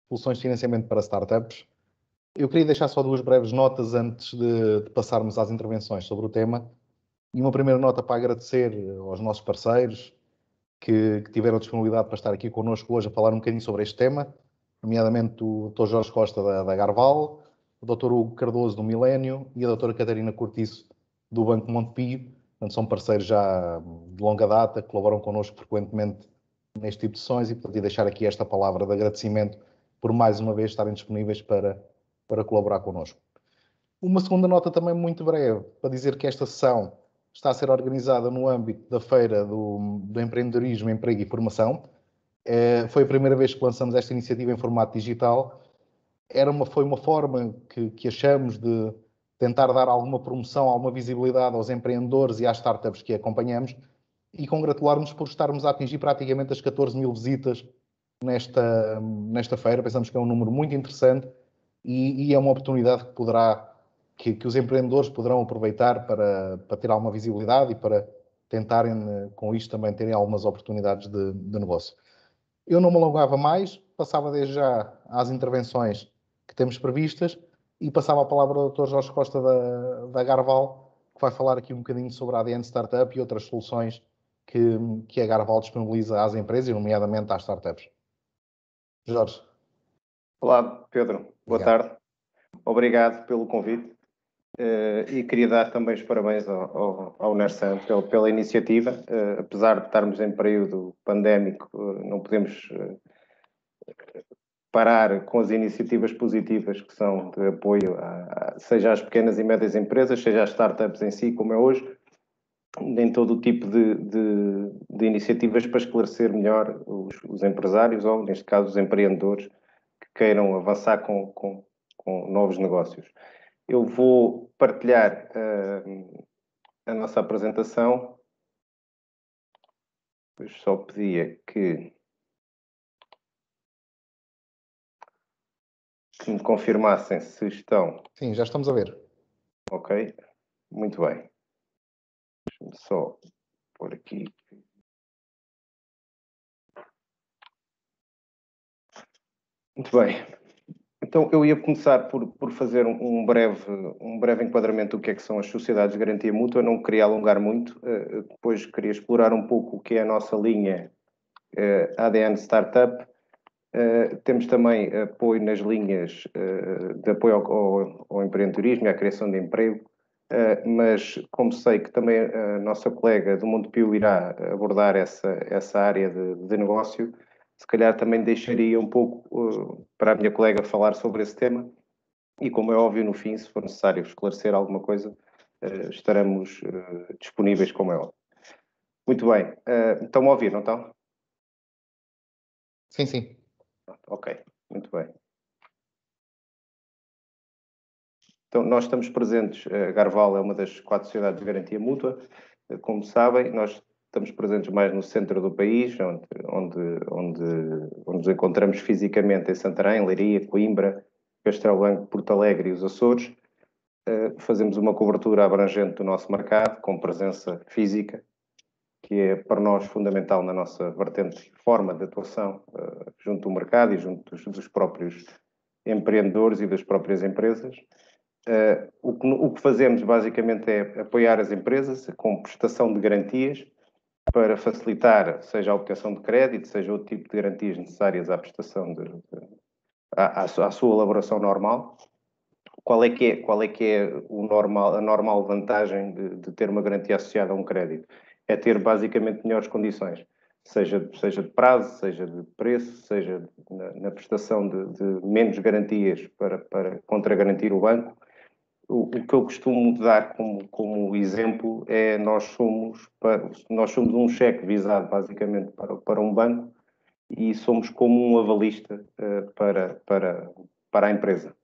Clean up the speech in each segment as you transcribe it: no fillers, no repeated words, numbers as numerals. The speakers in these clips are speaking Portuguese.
soluções de financiamento para startups. Eu queria deixar só duas breves notas antes de passarmos às intervenções sobre o tema. E uma primeira nota para agradecer aos nossos parceiros que tiveram disponibilidade para estar aqui connosco hoje a falar um bocadinho sobre este tema, nomeadamente o Dr. Jorge Costa da Garval, o Dr. Hugo Cardoso do Milénio e a Dra. Catarina Cortiço do Banco Montepio. Portanto, são parceiros já de longa data, que colaboram connosco frequentemente neste tipo de sessões e, portanto, deixar aqui esta palavra de agradecimento por mais uma vez estarem disponíveis para colaborar connosco. Uma segunda nota também muito breve, para dizer que esta sessão está a ser organizada no âmbito da Feira do Empreendedorismo, Emprego e Formação. Foi a primeira vez que lançamos esta iniciativa em formato digital. Foi uma forma que achamos de tentar dar alguma promoção, alguma visibilidade aos empreendedores e às startups que acompanhamos e congratular-nos por estarmos a atingir praticamente as 14 mil visitas nesta feira. Pensamos que é um número muito interessante e é uma oportunidade que os empreendedores poderão aproveitar para ter alguma visibilidade e para tentarem, com isto, também terem algumas oportunidades de negócio. Eu não me alongava mais, passava desde já às intervenções que temos previstas e passava a palavra ao Dr. Jorge Costa da Garval, que vai falar aqui um bocadinho sobre a ADN Startup e outras soluções que a Garval disponibiliza às empresas, nomeadamente às startups. Jorge. Olá, Pedro. Boa tarde. Obrigado pelo convite. E queria dar também os parabéns ao Nersan pela iniciativa. Apesar de estarmos em período pandémico, não podemos parar com as iniciativas positivas que são de apoio, seja às pequenas e médias empresas, seja às startups em si, como é hoje, nem todo o tipo de iniciativas para esclarecer melhor os empresários ou, neste caso, os empreendedores que queiram avançar com novos negócios. Eu vou partilhar a nossa apresentação. Eu só pedia que me confirmassem se estão... Sim, já estamos a ver. Ok, muito bem. Deixa-me só pôr aqui. Muito bem. Então, eu ia começar por fazer um breve enquadramento do que é que são as sociedades de garantia mútua. Não queria alongar muito. Depois queria explorar um pouco o que é a nossa linha ADN Startup. Temos também apoio nas linhas de apoio ao empreendedorismo e à criação de emprego. Mas, como sei que também a nossa colega do Montepio irá abordar essa área de negócio, se calhar também deixaria um pouco para a minha colega falar sobre esse tema e, como é óbvio, no fim, se for necessário esclarecer alguma coisa, estaremos disponíveis, como é óbvio. Muito bem. Estão a ouvir, não estão? Sim, sim. Ok, muito bem. Então, nós estamos presentes, a Garval é uma das 4 sociedades de garantia mútua. Como sabem, nós estamos presentes mais no centro do país, onde nos encontramos fisicamente em Santarém, Leiria, Coimbra, Castelo Branco, Porto Alegre e os Açores. Fazemos uma cobertura abrangente do nosso mercado, com presença física, que é para nós fundamental na nossa vertente forma de atuação junto do mercado e junto dos próprios empreendedores e das próprias empresas. O que fazemos basicamente é apoiar as empresas com prestação de garantias para facilitar, seja a obtenção de crédito, seja outro tipo de garantias necessárias à prestação à sua elaboração normal. Qual é que é a normal vantagem de ter uma garantia associada a um crédito? É ter basicamente melhores condições, seja de prazo, seja de preço, seja na prestação de menos garantias para contragarantir o banco. O que eu costumo dar como exemplo é nós somos um cheque visado basicamente para um banco e somos como um avalista para a empresa.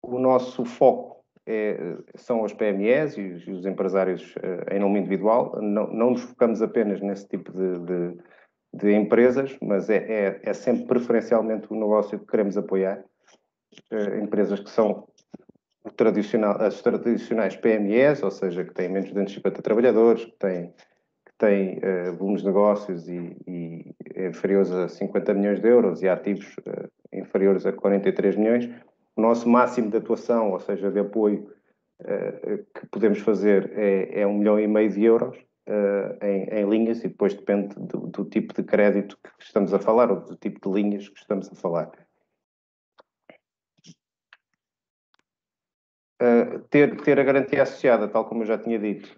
O nosso foco são as PMEs e os empresários em nome individual. Não nos focamos apenas nesse tipo de empresas, mas é sempre preferencialmente o negócio que queremos apoiar. Empresas que são as tradicionais PMEs, ou seja, que têm menos de 250 trabalhadores, que têm volumes de negócios e inferiores a 50 milhões de euros e ativos inferiores a 43 milhões. O nosso máximo de atuação, ou seja, de apoio, que podemos fazer é 1,5 milhão de euros em linhas, e depois depende do tipo de crédito que estamos a falar ou do tipo de linhas que estamos a falar. Ter a garantia associada, tal como eu já tinha dito,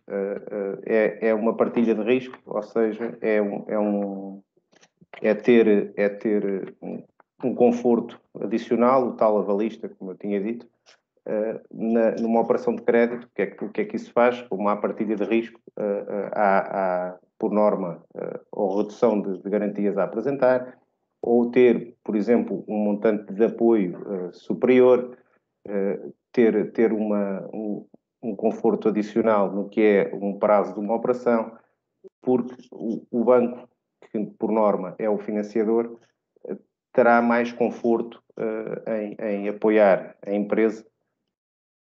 é uma partilha de risco, ou seja, é ter um conforto adicional, o tal avalista, como eu tinha dito, numa operação de crédito. O que é que isso faz? Como há partilha de risco, há por norma, ou redução de garantias a apresentar, ou ter, por exemplo, um montante de apoio superior, ter um conforto adicional no que é um prazo de uma operação, porque o banco, que por norma é o financiador, terá mais conforto em apoiar a empresa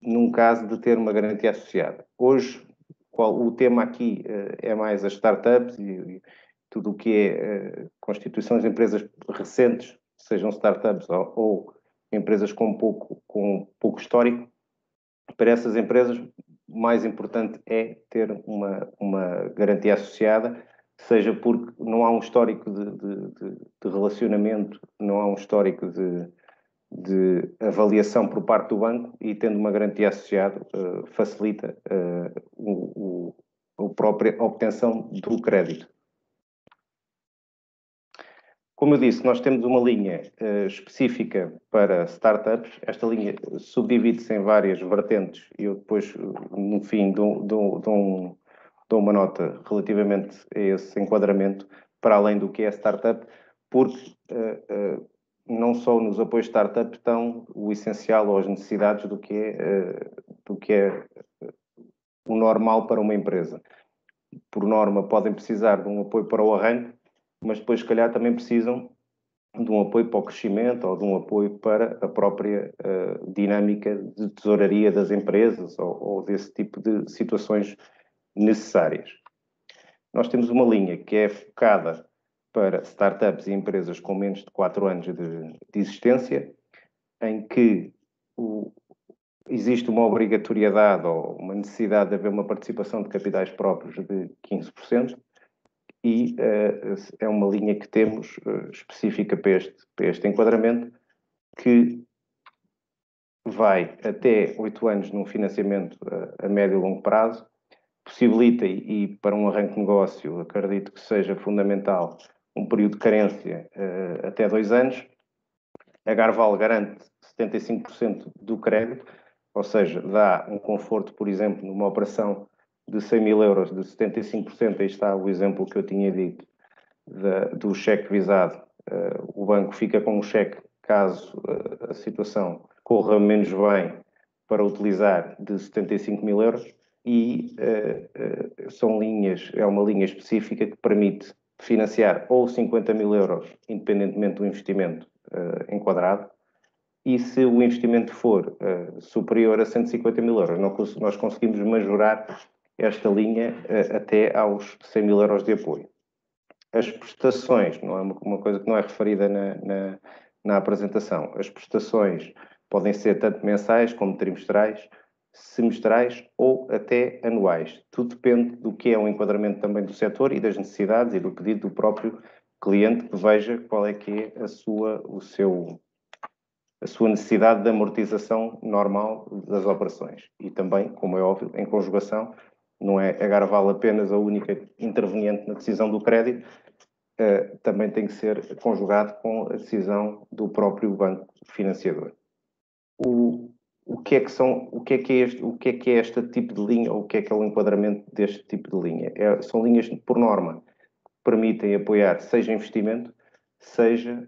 num caso de ter uma garantia associada. Hoje, o tema aqui é mais as startups e tudo o que é constituições de empresas recentes, sejam startups ou empresas com pouco histórico. Para essas empresas, o mais importante é ter uma garantia associada, seja porque não há um histórico de relacionamento, não há um histórico de avaliação por parte do banco, e tendo uma garantia associada facilita a própria obtenção do crédito. Como eu disse, nós temos uma linha específica para startups. Esta linha subdivide-se em várias vertentes e eu depois, no fim, dou uma nota relativamente a esse enquadramento, para além do que é startup, porque não só nos apoios startup estão o essencial ou as necessidades do que é o normal para uma empresa. Por norma, podem precisar de um apoio para o arranque, mas depois, se calhar, também precisam de um apoio para o crescimento ou de um apoio para a própria dinâmica de tesouraria das empresas ou desse tipo de situações necessárias. Nós temos uma linha que é focada para startups e empresas com menos de 4 anos de existência, em que existe uma obrigatoriedade ou uma necessidade de haver uma participação de capitais próprios de 15%, e é uma linha que temos específica para este enquadramento, que vai até 8 anos num financiamento a médio e longo prazo, possibilita, e para um arranque de negócio acredito que seja fundamental, um período de carência até 2 anos. A Garval garante 75% do crédito, ou seja, dá um conforto, por exemplo, numa operação de 100 mil euros, de 75%, aí está o exemplo que eu tinha dito, do cheque visado. O banco fica com um cheque, caso a situação corra menos bem, para utilizar, de 75 mil euros, e é uma linha específica que permite financiar ou 50 mil euros, independentemente do investimento enquadrado, e se o investimento for superior a 150 mil euros, nós conseguimos majorar esta linha até aos 100 mil euros de apoio. As prestações, não é uma coisa que não é referida na apresentação, as prestações podem ser tanto mensais como trimestrais, semestrais ou até anuais. Tudo depende do que é o enquadramento também do setor e das necessidades e do pedido do próprio cliente, que veja qual é que é a sua necessidade de amortização normal das operações. E também, como é óbvio, em conjugação, não é a Garval apenas a única interveniente na decisão do crédito, também tem que ser conjugado com a decisão do próprio banco financiador. O que é este tipo de linha, ou o que é o enquadramento deste tipo de linha? São linhas, por norma, que permitem apoiar seja investimento, seja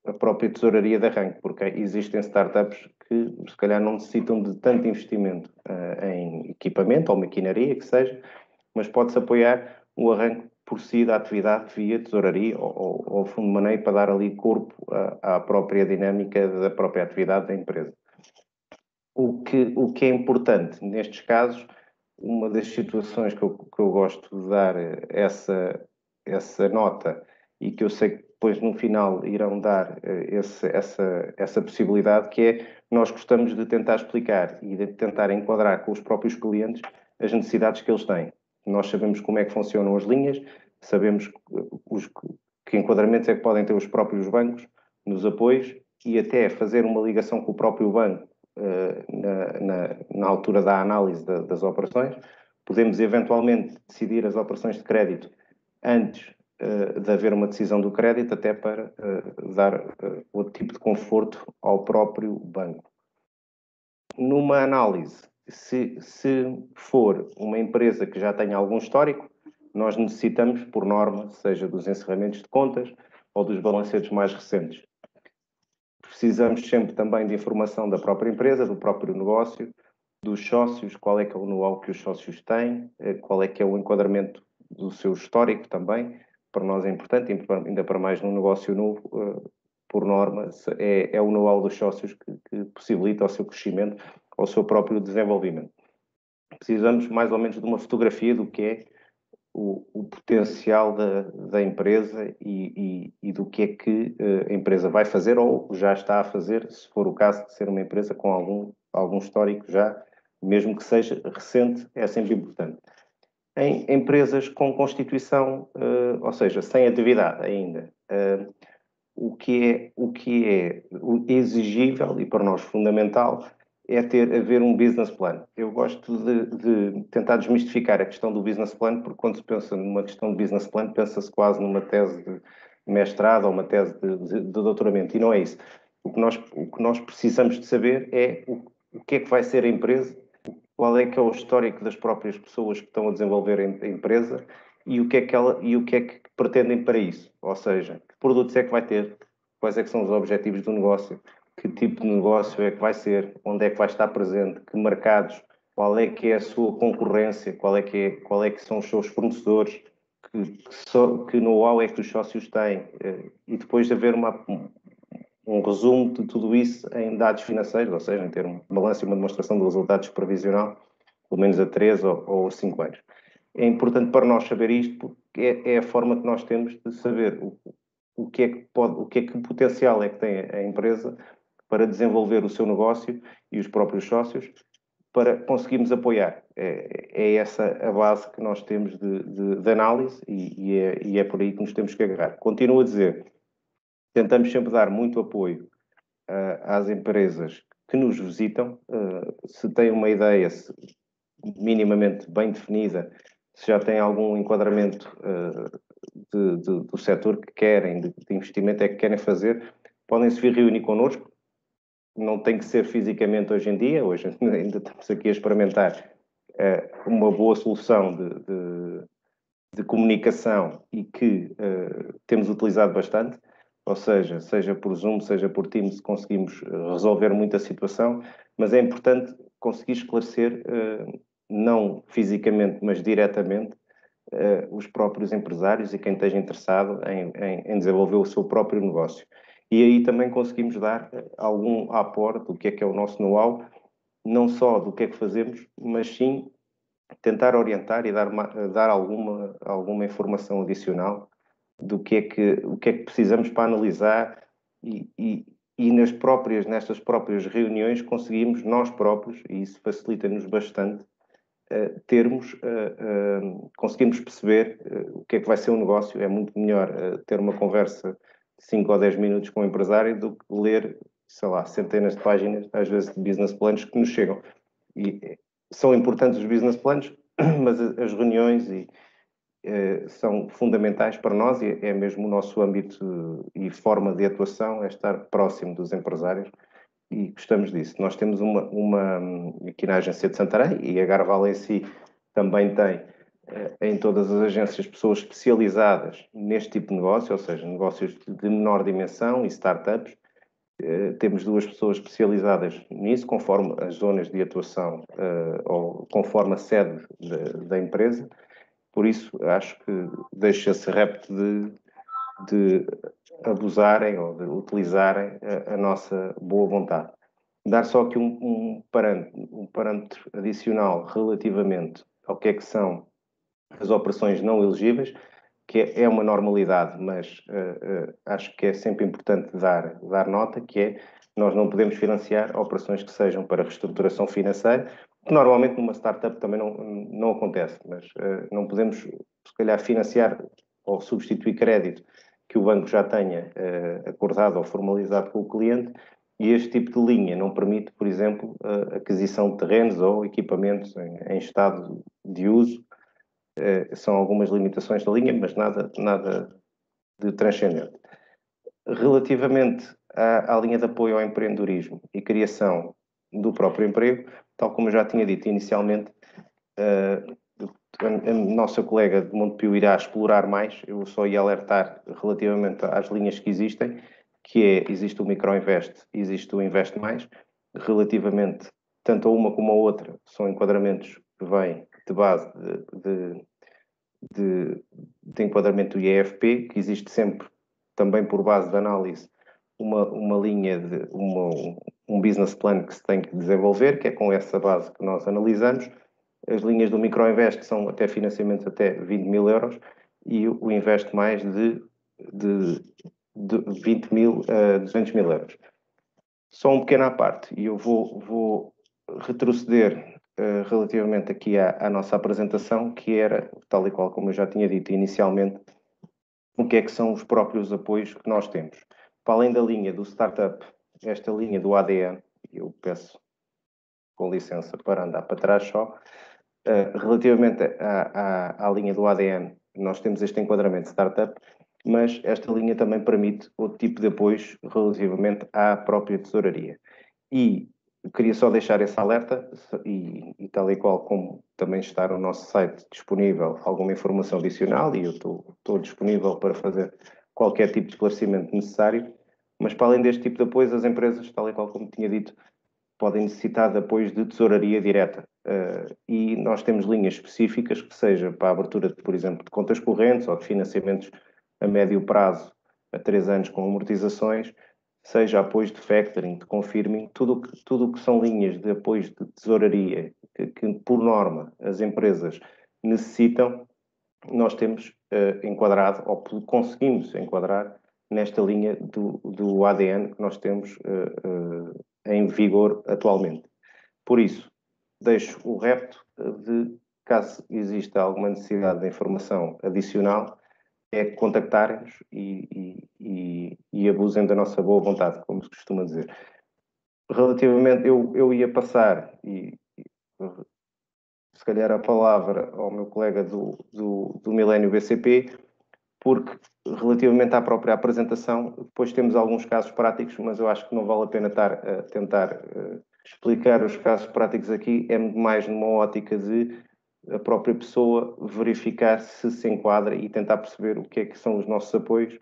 a própria tesouraria de arranque, porque existem startups que, se calhar, não necessitam de tanto investimento em equipamento ou maquinaria, que seja, mas pode-se apoiar o arranque por si da atividade via tesouraria ou fundo de maneio, para dar ali corpo à própria dinâmica da própria atividade da empresa. O que é importante nestes casos, uma das situações que eu gosto de dar essa nota, e que eu sei que depois no final irão dar essa possibilidade, que é nós gostamos de tentar explicar e de tentar enquadrar com os próprios clientes as necessidades que eles têm. Nós sabemos como é que funcionam as linhas, sabemos que enquadramentos é que podem ter os próprios bancos nos apoios e até fazer uma ligação com o próprio banco na altura da análise das operações. Podemos eventualmente decidir as operações de crédito antes de haver uma decisão do crédito, até para dar outro tipo de conforto ao próprio banco. Numa análise, se for uma empresa que já tenha algum histórico, nós necessitamos, por norma, seja dos encerramentos de contas ou dos balancetes mais recentes. Precisamos sempre também de informação da própria empresa, do próprio negócio, dos sócios, qual é que é o know-how que os sócios têm, qual é que é o enquadramento do seu histórico também. Para nós é importante, ainda para mais num negócio novo, por norma, é o know-how dos sócios que possibilita o seu crescimento, o seu próprio desenvolvimento. Precisamos mais ou menos de uma fotografia do que é o potencial da empresa e do que é que a empresa vai fazer ou já está a fazer, se for o caso de ser uma empresa com algum histórico já, mesmo que seja recente, é sempre importante. Em empresas com constituição, ou seja, sem atividade ainda, o que é exigível e para nós fundamental é haver um business plan. Eu gosto de tentar desmistificar a questão do business plan, porque quando se pensa numa questão de business plan, pensa-se quase numa tese de mestrado ou uma tese de doutoramento, e não é isso. O que nós precisamos de saber é o que é que vai ser a empresa, qual é que é o histórico das próprias pessoas que estão a desenvolver a empresa e o que é que pretendem para isso. Ou seja, que produtos é que vai ter, quais é que são os objetivos do negócio, que tipo de negócio é que vai ser, onde é que vai estar presente, que mercados, qual é que é a sua concorrência, qual é que são os seus fornecedores, que know-how é que os sócios têm, e depois de haver um resumo de tudo isso em dados financeiros, ou seja, em ter um balanço e uma demonstração do resultado previsional, pelo menos a 3 ou 5 anos. É importante para nós saber isto, porque é a forma que nós temos de saber o que é que potencial é que tem a empresa para desenvolver o seu negócio e os próprios sócios, para conseguirmos apoiar. É essa a base que nós temos de análise e é por aí que nos temos que agarrar. Continuo a dizer, tentamos sempre dar muito apoio às empresas que nos visitam. Se têm uma ideia minimamente bem definida, se já têm algum enquadramento do setor que querem, de investimento é que querem fazer, podem se vir reunir connosco. Não tem que ser fisicamente hoje em dia, hoje ainda estamos aqui a experimentar uma boa solução de comunicação e que temos utilizado bastante, ou seja por Zoom, seja por Teams, conseguimos resolver muita situação, mas é importante conseguir esclarecer, não fisicamente, mas diretamente, os próprios empresários e quem esteja interessado em desenvolver o seu próprio negócio. E aí também conseguimos dar algum aporte do que é o nosso know-how, não só do que é que fazemos, mas sim tentar orientar e dar alguma informação adicional do que é que precisamos para analisar e nestas próprias reuniões conseguimos nós próprios, e isso facilita-nos bastante, conseguimos perceber o que é que vai ser o negócio. É muito melhor ter uma conversa de 5 ou 10 minutos com o empresário do que ler, sei lá, centenas de páginas, às vezes de business plans que nos chegam. E são importantes os business plans, mas as reuniões são fundamentais para nós e é mesmo o nosso âmbito e forma de atuação é estar próximo dos empresários e gostamos disso. Nós temos aqui na agência de Santarém, e a Garval em si também tem em todas as agências pessoas especializadas neste tipo de negócio, ou seja, negócios de menor dimensão e startups. Temos 2 pessoas especializadas nisso, conforme as zonas de atuação ou conforme a sede da empresa. Por isso, acho que deixa esse repto de abusarem ou de utilizarem a nossa boa vontade. Dar só aqui um parâmetro adicional relativamente ao que é que são as operações não elegíveis, que é uma normalidade, mas acho que é sempre importante dar nota, que é nós não podemos financiar operações que sejam para reestruturação financeira, que normalmente numa startup também não acontece, mas não podemos, se calhar, financiar ou substituir crédito que o banco já tenha acordado ou formalizado com o cliente, e este tipo de linha não permite, por exemplo, a aquisição de terrenos ou equipamentos em estado de uso. São algumas limitações da linha, mas nada de transcendente. Relativamente à linha de apoio ao empreendedorismo e criação do próprio emprego, tal como eu já tinha dito inicialmente, a nossa colega de Montepio irá explorar mais. Eu só ia alertar relativamente às linhas que existem, que existe o Microinvest, existe o Invest Mais. Relativamente tanto a uma como a outra, são enquadramentos que vêm de base de enquadramento do IEFP, que existe sempre também por base de análise uma linha um business plan que se tem que desenvolver, que é com essa base que nós analisamos. As linhas do Microinvest são até financiamentos até 20 mil euros e o Invest Mais de 20 mil a 200 mil euros. Só um pequeno à parte, e eu vou retroceder relativamente aqui à nossa apresentação, que era, tal e qual como eu já tinha dito inicialmente, o que é que são os próprios apoios que nós temos. Para além da linha do Startup, esta linha do ADN, eu peço com licença para andar para trás só, relativamente à linha do ADN, nós temos este enquadramento de Startup, mas esta linha também permite outro tipo de apoios relativamente à própria tesouraria. E eu queria só deixar esse alerta, e tal e qual como também está no nosso site disponível alguma informação adicional, e eu estou disponível para fazer qualquer tipo de esclarecimento necessário, mas para além deste tipo de apoios, as empresas, tal e qual como tinha dito, podem necessitar de apoios de tesouraria direta. E nós temos linhas específicas, que seja para a abertura, por exemplo, de contas correntes ou de financiamentos a médio prazo, a 3 anos com amortizações, seja apoios de factoring, de confirming, tudo o que são linhas de apoios de tesouraria que, por norma, as empresas necessitam, nós temos enquadrado, ou conseguimos enquadrar, nesta linha do ADN que nós temos em vigor atualmente. Por isso, deixo o repto de, caso exista alguma necessidade de informação adicional, é contactarem-nos e abusem da nossa boa vontade, como se costuma dizer. Relativamente, eu ia passar, se calhar a palavra ao meu colega do Milênio BCP, porque relativamente à própria apresentação, depois temos alguns casos práticos, mas eu acho que não vale a pena estar a tentar explicar os casos práticos aqui, é mais numa ótica de a própria pessoa verificar se enquadra e tentar perceber o que é que são os nossos apoios,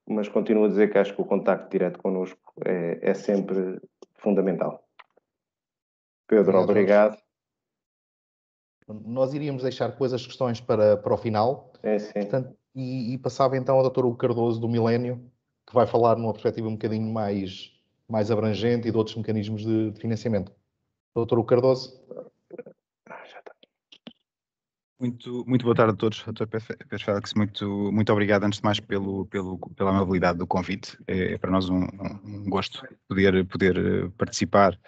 mas continuo a dizer que acho que o contacto direto connosco é sempre fundamental. Pedro, obrigado. Nós iríamos deixar depois as questões para o final. Sim. Portanto, e passava então ao Dr. Hugo Cardoso do Milênio, que vai falar numa perspectiva um bocadinho mais abrangente e de outros mecanismos de financiamento. Dr. Hugo Cardoso. Já está. Muito boa tarde a todos. Dr. Pedro Félix, muito obrigado antes de mais pela amabilidade do convite. É para nós um gosto poder participar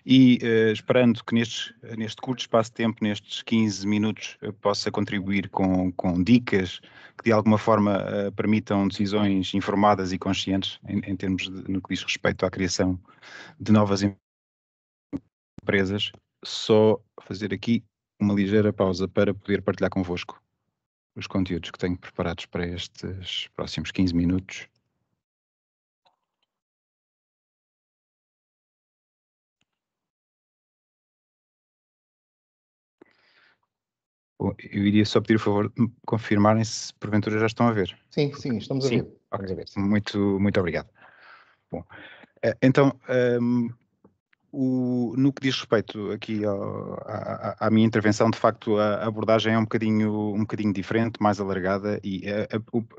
e esperando que neste curto espaço de tempo, nestes 15 minutos, possa contribuir com dicas que de alguma forma permitam decisões informadas e conscientes em termos no que diz respeito à criação de novas empresas. Só fazer aqui uma ligeira pausa para poder partilhar convosco os conteúdos que tenho preparados para estes próximos 15 minutos. Bom, eu iria só pedir o favor de me confirmarem se porventura já estão a ver. Sim, estamos a ver. Okay. Estamos a ver, sim. Muito obrigado. Bom, então, no que diz respeito aqui à minha intervenção, de facto a abordagem é um bocadinho diferente, mais alargada, e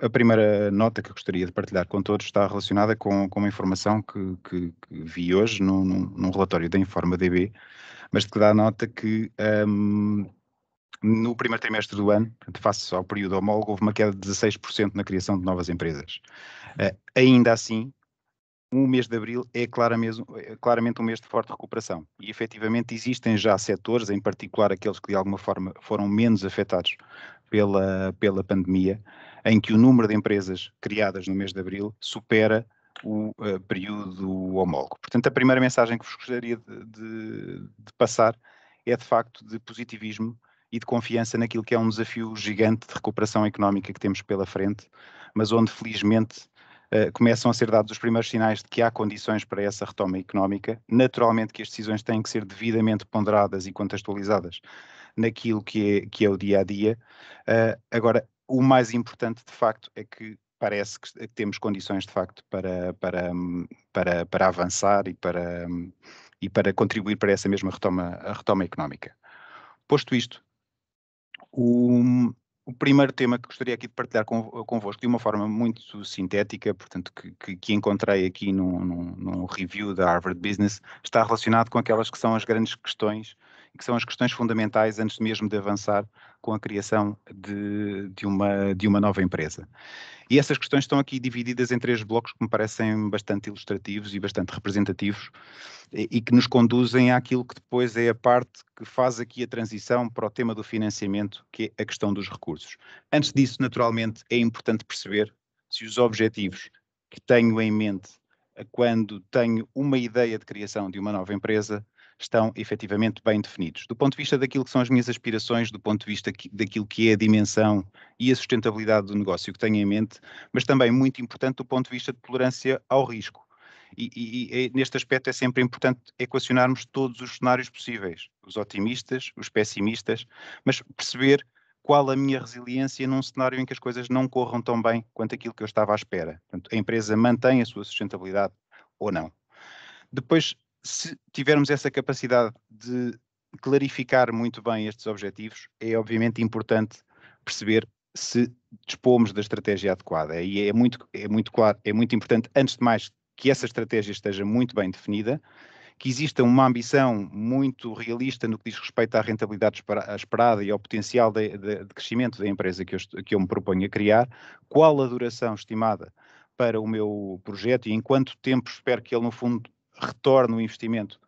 a primeira nota que eu gostaria de partilhar com todos está relacionada com uma informação que vi hoje num relatório da InformaDB, mas de que dá nota que no primeiro trimestre do ano, face ao período homólogo, houve uma queda de 16% na criação de novas empresas. Ainda assim, o mês de abril é claramente um mês de forte recuperação e efetivamente existem já setores, em particular aqueles que de alguma forma foram menos afetados pela pandemia, em que o número de empresas criadas no mês de abril supera o período homólogo. Portanto, a primeira mensagem que vos gostaria de passar é de facto de positivismo e de confiança naquilo que é um desafio gigante de recuperação económica que temos pela frente, mas onde felizmente começam a ser dados os primeiros sinais de que há condições para essa retoma económica. Naturalmente que as decisões têm que ser devidamente ponderadas e contextualizadas naquilo que é o dia-a-dia. Agora, o mais importante, de facto, é que parece que temos condições, de facto, para avançar e para contribuir para essa mesma retoma económica. Posto isto, o primeiro tema que gostaria aqui de partilhar convosco de uma forma muito sintética, portanto, que encontrei aqui num review da Harvard Business, está relacionado com aquelas que são as grandes questões, que são as questões fundamentais antes mesmo de avançar com a criação de uma nova empresa. E essas questões estão aqui divididas em 3 blocos que me parecem bastante ilustrativos e bastante representativos e que nos conduzem àquilo que depois é a parte que faz aqui a transição para o tema do financiamento, que é a questão dos recursos. Antes disso, naturalmente, é importante perceber se os objetivos que tenho em mente quando tenho uma ideia de criação de uma nova empresa estão efetivamente bem definidos. Do ponto de vista daquilo que são as minhas aspirações, do ponto de vista daquilo que é a dimensão e a sustentabilidade do negócio que tenho em mente, mas também muito importante do ponto de vista de tolerância ao risco. E neste aspecto é sempre importante equacionarmos todos os cenários possíveis, os otimistas, os pessimistas, mas perceber qual a minha resiliência num cenário em que as coisas não corram tão bem quanto aquilo que eu estava à espera. Portanto, a empresa mantém a sua sustentabilidade ou não. Depois, se tivermos essa capacidade de clarificar muito bem estes objetivos, é obviamente importante perceber se dispomos da estratégia adequada. E é muito claro, é muito importante, antes de mais, que essa estratégia esteja muito bem definida, que exista uma ambição muito realista no que diz respeito à rentabilidade esperada e ao potencial de crescimento da empresa que eu me proponho a criar, qual a duração estimada para o meu projeto e em quanto tempo espero que ele, no fundo, retorne o investimento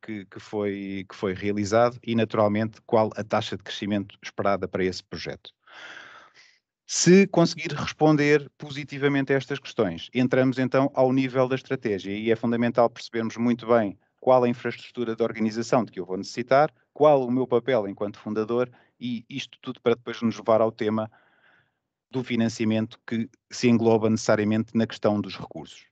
que foi realizado e, naturalmente, qual a taxa de crescimento esperada para esse projeto. Se conseguir responder positivamente a estas questões, entramos então ao nível da estratégia e é fundamental percebermos muito bem qual a infraestrutura de organização de que eu vou necessitar, qual o meu papel enquanto fundador e isto tudo para depois nos levar ao tema do financiamento que se engloba necessariamente na questão dos recursos.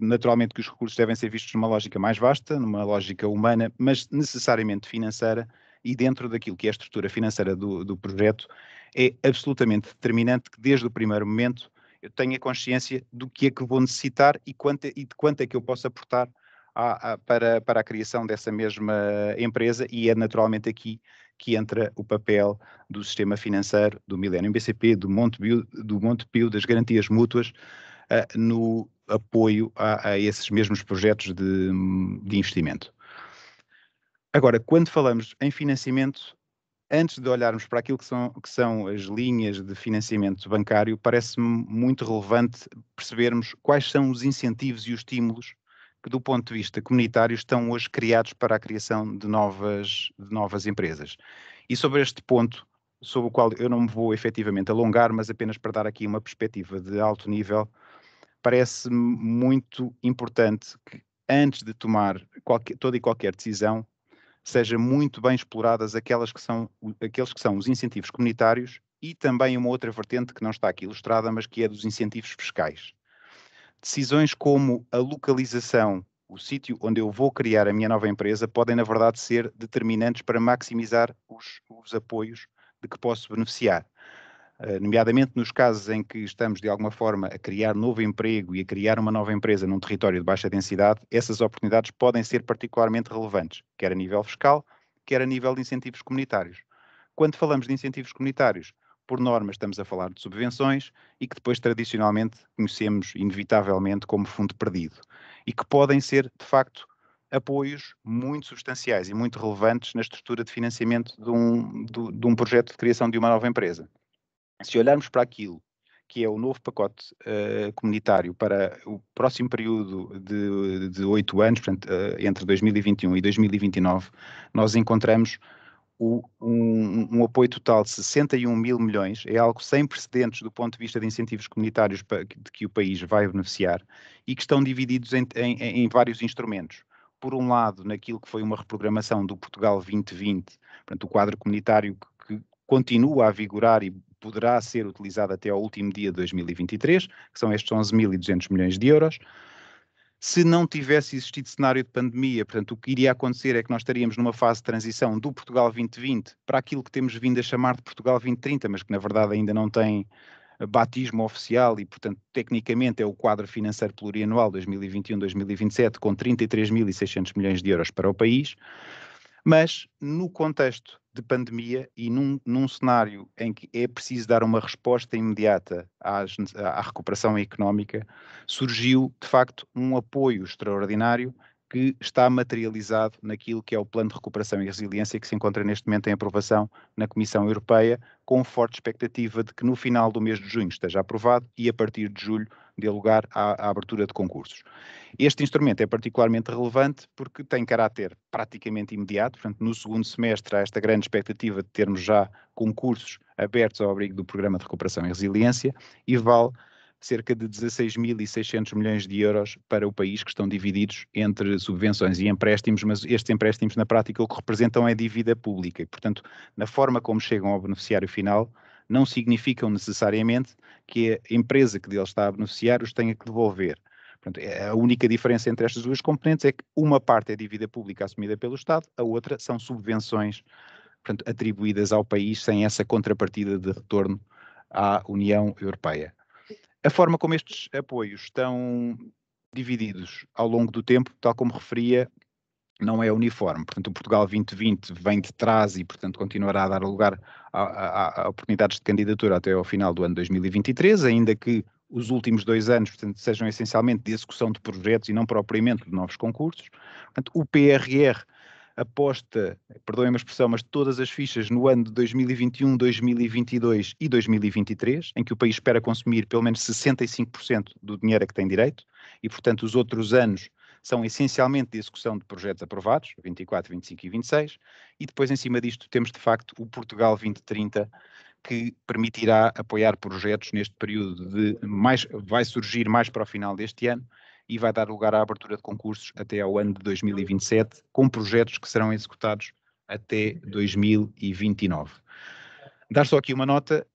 Naturalmente que os recursos devem ser vistos numa lógica mais vasta, numa lógica humana, mas necessariamente financeira e dentro daquilo que é a estrutura financeira do projeto, é absolutamente determinante que desde o primeiro momento eu tenha consciência do que é que vou necessitar e de quanto é que eu posso aportar para a criação dessa mesma empresa e é naturalmente aqui que entra o papel do sistema financeiro, do Millennium BCP, do Montepio, das garantias mútuas, no apoio a esses mesmos projetos de investimento. Agora, quando falamos em financiamento, antes de olharmos para aquilo que são as linhas de financiamento bancário, parece-me muito relevante percebermos quais são os incentivos e os estímulos que, do ponto de vista comunitário, estão hoje criados para a criação de novas empresas. E sobre este ponto, sobre o qual eu não me vou efetivamente alongar, mas apenas para dar aqui uma perspectiva de alto nível, parece-me muito importante que, antes de tomar toda e qualquer decisão, sejam muito bem exploradas aqueles que são os incentivos comunitários e também uma outra vertente que não está aqui ilustrada, mas que é dos incentivos fiscais. Decisões como a localização, o sítio onde eu vou criar a minha nova empresa, podem, na verdade, ser determinantes para maximizar os apoios de que posso beneficiar. Nomeadamente nos casos em que estamos, de alguma forma, a criar novo emprego e a criar uma nova empresa num território de baixa densidade, essas oportunidades podem ser particularmente relevantes, quer a nível fiscal, quer a nível de incentivos comunitários. Quando falamos de incentivos comunitários, por norma estamos a falar de subvenções e que depois tradicionalmente conhecemos inevitavelmente como fundo perdido e que podem ser, de facto, apoios muito substanciais e muito relevantes na estrutura de financiamento de um projeto de criação de uma nova empresa. Se olharmos para aquilo que é o novo pacote comunitário para o próximo período de 8 anos, portanto, entre 2021 e 2029, nós encontramos um apoio total de 61 mil milhões, é algo sem precedentes do ponto de vista de incentivos comunitários de que o país vai beneficiar e que estão divididos em vários instrumentos. Por um lado, naquilo que foi uma reprogramação do Portugal 2020, portanto, o quadro comunitário que continua a vigorar e poderá ser utilizado até ao último dia de 2023, que são estes 11.200 milhões de euros. Se não tivesse existido cenário de pandemia, portanto, o que iria acontecer é que nós estaríamos numa fase de transição do Portugal 2020 para aquilo que temos vindo a chamar de Portugal 2030, mas que na verdade ainda não tem batismo oficial e, portanto, tecnicamente é o quadro financeiro plurianual 2021-2027 com 33.600 milhões de euros para o país. Mas, no contexto de pandemia e num cenário em que é preciso dar uma resposta imediata à recuperação económica, surgiu, de facto, um apoio extraordinário que está materializado naquilo que é o Plano de Recuperação e Resiliência que se encontra neste momento em aprovação na Comissão Europeia, com forte expectativa de que no final do mês de junho esteja aprovado e a partir de julho dê lugar à abertura de concursos. Este instrumento é particularmente relevante porque tem caráter praticamente imediato, portanto, no segundo semestre há esta grande expectativa de termos já concursos abertos ao abrigo do Programa de Recuperação e Resiliência e vale cerca de 16.600 milhões de euros para o país, que estão divididos entre subvenções e empréstimos, mas estes empréstimos na prática o que representam é dívida pública e, portanto, na forma como chegam ao beneficiário final, não significam necessariamente que a empresa que deles está a beneficiar os tenha que devolver. Portanto, a única diferença entre estas duas componentes é que uma parte é dívida pública assumida pelo Estado, a outra são subvenções, portanto, atribuídas ao país sem essa contrapartida de retorno à União Europeia. A forma como estes apoios estão divididos ao longo do tempo, tal como referia, não é uniforme. Portanto, o Portugal 2020 vem de trás e, portanto, continuará a dar lugar a oportunidades de candidatura até ao final do ano 2023, ainda que os últimos 2 anos, portanto, sejam essencialmente de execução de projetos e não propriamente de novos concursos. Portanto, o PRR aposta, perdoem-me a expressão, mas todas as fichas no ano de 2021, 2022 e 2023, em que o país espera consumir pelo menos 65% do dinheiro a que tem direito, e, portanto, os outros anos são essencialmente de execução de projetos aprovados, 24, 25 e 26, e depois em cima disto temos de facto o Portugal 2030, que permitirá apoiar projetos neste período vai surgir mais para o final deste ano e vai dar lugar à abertura de concursos até ao ano de 2027, com projetos que serão executados até 2029. Dar só aqui uma nota,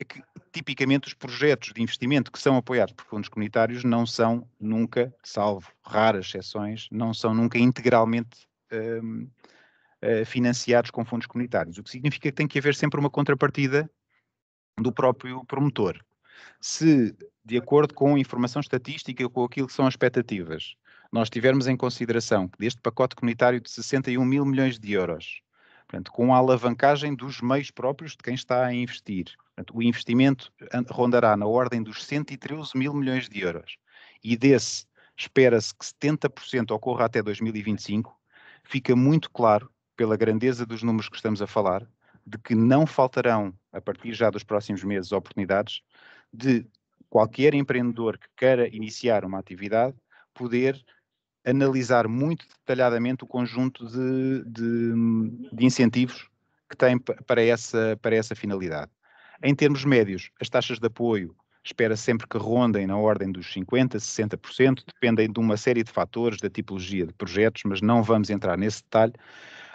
é que tipicamente os projetos de investimento que são apoiados por fundos comunitários não são nunca, salvo raras exceções, não são nunca integralmente financiados com fundos comunitários, o que significa que tem que haver sempre uma contrapartida do próprio promotor. Se, de acordo com a informação estatística, com aquilo que são as expectativas, nós tivermos em consideração que deste pacote comunitário de 61 mil milhões de euros, portanto, com a alavancagem dos meios próprios de quem está a investir, portanto, o investimento rondará na ordem dos 113 mil milhões de euros, e desse espera-se que 70% ocorra até 2025, fica muito claro, pela grandeza dos números que estamos a falar, de que não faltarão, a partir já dos próximos meses, oportunidades de qualquer empreendedor que queira iniciar uma atividade poder analisar muito detalhadamente o conjunto de incentivos que tem para essa finalidade. Em termos médios, as taxas de apoio espera sempre que rondem na ordem dos 50%, 60%, dependem de uma série de fatores, da tipologia de projetos, mas não vamos entrar nesse detalhe.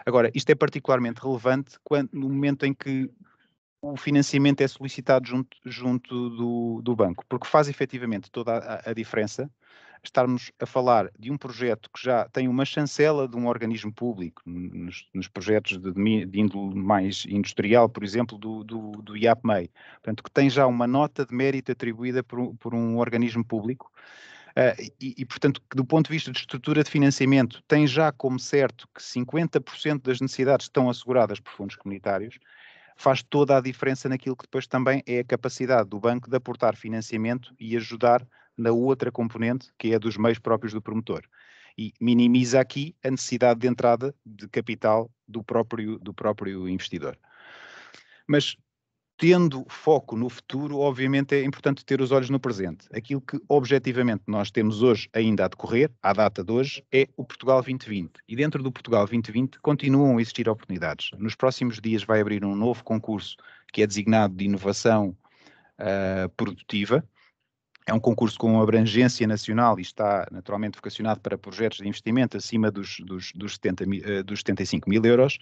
Agora, isto é particularmente relevante no momento em que o financiamento é solicitado junto do banco, porque faz efetivamente toda a diferença estarmos a falar de um projeto que já tem uma chancela de um organismo público, nos projetos de índole mais industrial, por exemplo, do IAPMEI, portanto, que tem já uma nota de mérito atribuída por um organismo público, portanto, que do ponto de vista de estrutura de financiamento tem já como certo que 50% das necessidades estão asseguradas por fundos comunitários, faz toda a diferença naquilo que depois também é a capacidade do banco de aportar financiamento e ajudar na outra componente, que é a dos meios próprios do promotor. e minimiza aqui a necessidade de entrada de capital do próprio investidor. Mas, tendo foco no futuro, obviamente é importante ter os olhos no presente. Aquilo que objetivamente nós temos hoje ainda a decorrer, à data de hoje, é o Portugal 2020. E dentro do Portugal 2020 continuam a existir oportunidades. Nos próximos dias vai abrir um novo concurso que é designado de inovação produtiva. É um concurso com abrangência nacional e está naturalmente vocacionado para projetos de investimento acima dos 75 mil euros,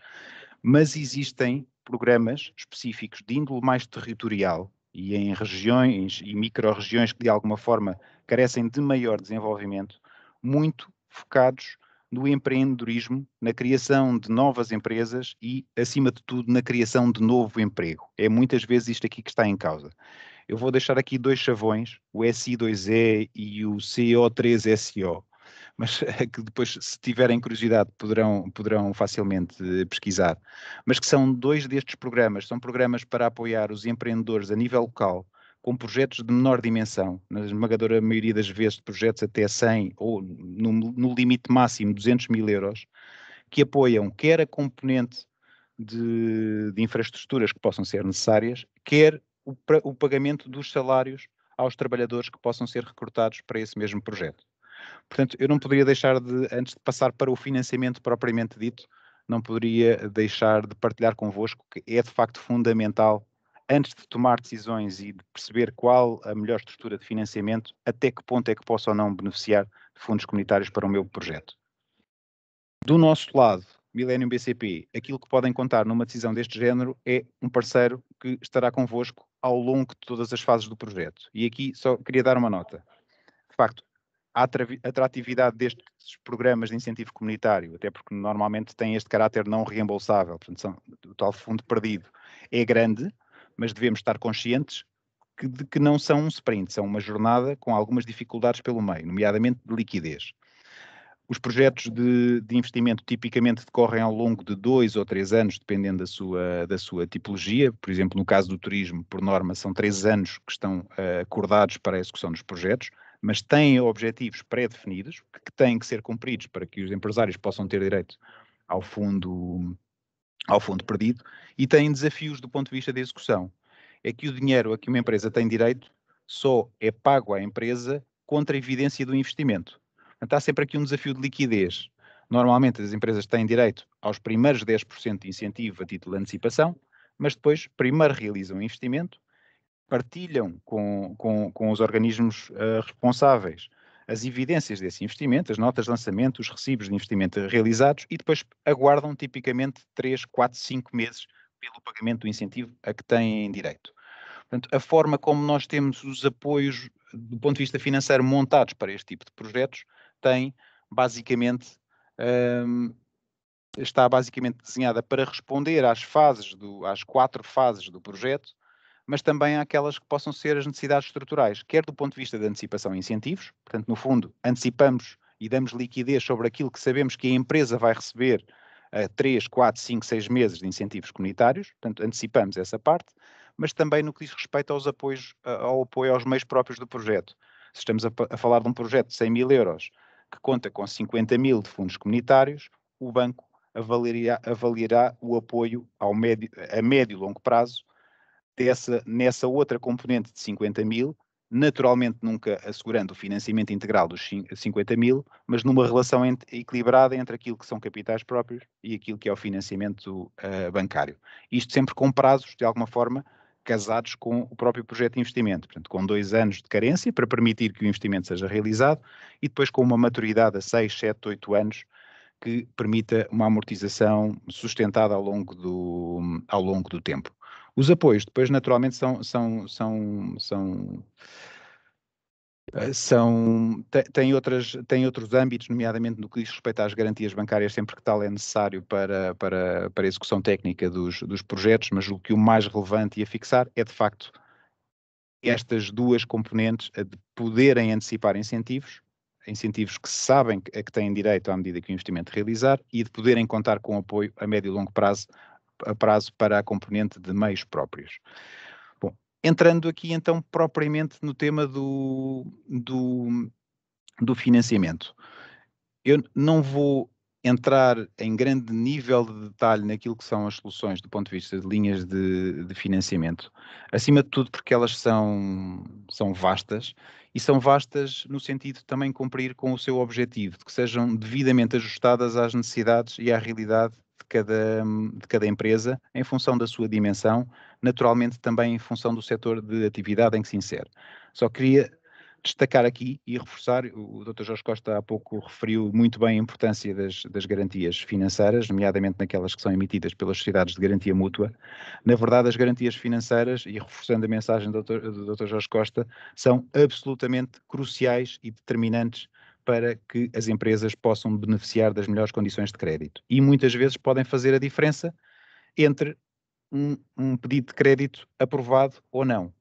mas existem programas específicos de índole mais territorial e em regiões e micro-regiões que de alguma forma carecem de maior desenvolvimento, muito focados no empreendedorismo, na criação de novas empresas e, acima de tudo, na criação de novo emprego. É muitas vezes isto aqui que está em causa. Eu vou deixar aqui 2 chavões, o SI2E e o CO3SO, mas que depois, se tiverem curiosidade, poderão facilmente pesquisar. Mas que são 2 destes programas, são programas para apoiar os empreendedores a nível local, com projetos de menor dimensão, na esmagadora maioria das vezes projetos até 100 ou no limite máximo 200 mil euros, que apoiam quer a componente de infraestruturas que possam ser necessárias, quer o pagamento dos salários aos trabalhadores que possam ser recrutados para esse mesmo projeto. Portanto, eu não poderia deixar de, antes de passar para o financiamento propriamente dito, não poderia deixar de partilhar convosco que é de facto fundamental, antes de tomar decisões e de perceber qual a melhor estrutura de financiamento, até que ponto é que posso ou não beneficiar de fundos comunitários para o meu projeto. Do nosso lado, Millennium BCP, aquilo que podem contar numa decisão deste género é um parceiro que estará convosco ao longo de todas as fases do projeto. E aqui só queria dar uma nota. De facto, a atratividade destes programas de incentivo comunitário, até porque normalmente têm este caráter não reembolsável, portanto, o tal fundo perdido, é grande, mas devemos estar conscientes de que não são um sprint, são uma jornada com algumas dificuldades pelo meio, nomeadamente de liquidez. Os projetos de investimento tipicamente decorrem ao longo de 2 ou 3 anos, dependendo da sua tipologia. Por exemplo, no caso do turismo, por norma, são 3 anos que estão acordados para a execução dos projetos, mas têm objetivos pré-definidos que têm que ser cumpridos para que os empresários possam ter direito ao fundo perdido e têm desafios do ponto de vista da execução. É que o dinheiro a que uma empresa tem direito só é pago à empresa contra a evidência do investimento. Portanto, há sempre aqui um desafio de liquidez. Normalmente as empresas têm direito aos primeiros 10% de incentivo a título de antecipação, mas depois primeiro realizam o investimento, partilham com os organismos responsáveis as evidências desse investimento, as notas de lançamento, os recibos de investimento realizados e depois aguardam tipicamente 3, 4, 5 meses pelo pagamento do incentivo a que têm direito. Portanto, a forma como nós temos os apoios do ponto de vista financeiro montados para este tipo de projetos está basicamente desenhada para responder às 4 fases do projeto, mas também àquelas que possam ser as necessidades estruturais, quer do ponto de vista da antecipação e incentivos, portanto, no fundo, antecipamos e damos liquidez sobre aquilo que sabemos que a empresa vai receber a 3, 4, 5, 6 meses de incentivos comunitários, portanto, antecipamos essa parte, mas também no que diz respeito ao apoio aos meios próprios do projeto. Se estamos a falar de um projeto de 100 mil euros que conta com 50 mil de fundos comunitários, o banco avaliará o apoio a médio e longo prazo nessa outra componente de 50 mil, naturalmente nunca assegurando o financiamento integral dos 50 mil, mas numa relação equilibrada entre aquilo que são capitais próprios e aquilo que é o financiamento bancário. Isto sempre com prazos, de alguma forma, casados com o próprio projeto de investimento, portanto, com 2 anos de carência para permitir que o investimento seja realizado e depois com uma maturidade a 6, 7, 8 anos que permita uma amortização sustentada ao longo do tempo. Os apoios depois naturalmente têm outros âmbitos, nomeadamente no que diz respeito às garantias bancárias, sempre que tal é necessário para a execução técnica dos projetos, mas o mais relevante e a fixar é de facto estas 2 componentes de poderem antecipar incentivos que sabem a que têm direito à medida que o investimento realizar e de poderem contar com apoio a médio e longo prazo para a componente de meios próprios. Bom, entrando aqui então propriamente no tema do financiamento. Eu não vou entrar em grande nível de detalhe naquilo que são as soluções do ponto de vista de linhas de financiamento, acima de tudo porque elas são vastas, e são vastas no sentido de também cumprir com o seu objetivo, de que sejam devidamente ajustadas às necessidades e à realidade de cada empresa, em função da sua dimensão, naturalmente também em função do setor de atividade em que se insere. Só queria destacar aqui e reforçar, o Dr. Jorge Costa há pouco referiu muito bem a importância das garantias financeiras, nomeadamente naquelas que são emitidas pelas sociedades de garantia mútua. Na verdade, as garantias financeiras, e reforçando a mensagem do Dr. Jorge Costa, são absolutamente cruciais e determinantes para que as empresas possam beneficiar das melhores condições de crédito. E muitas vezes podem fazer a diferença entre um pedido de crédito aprovado ou não.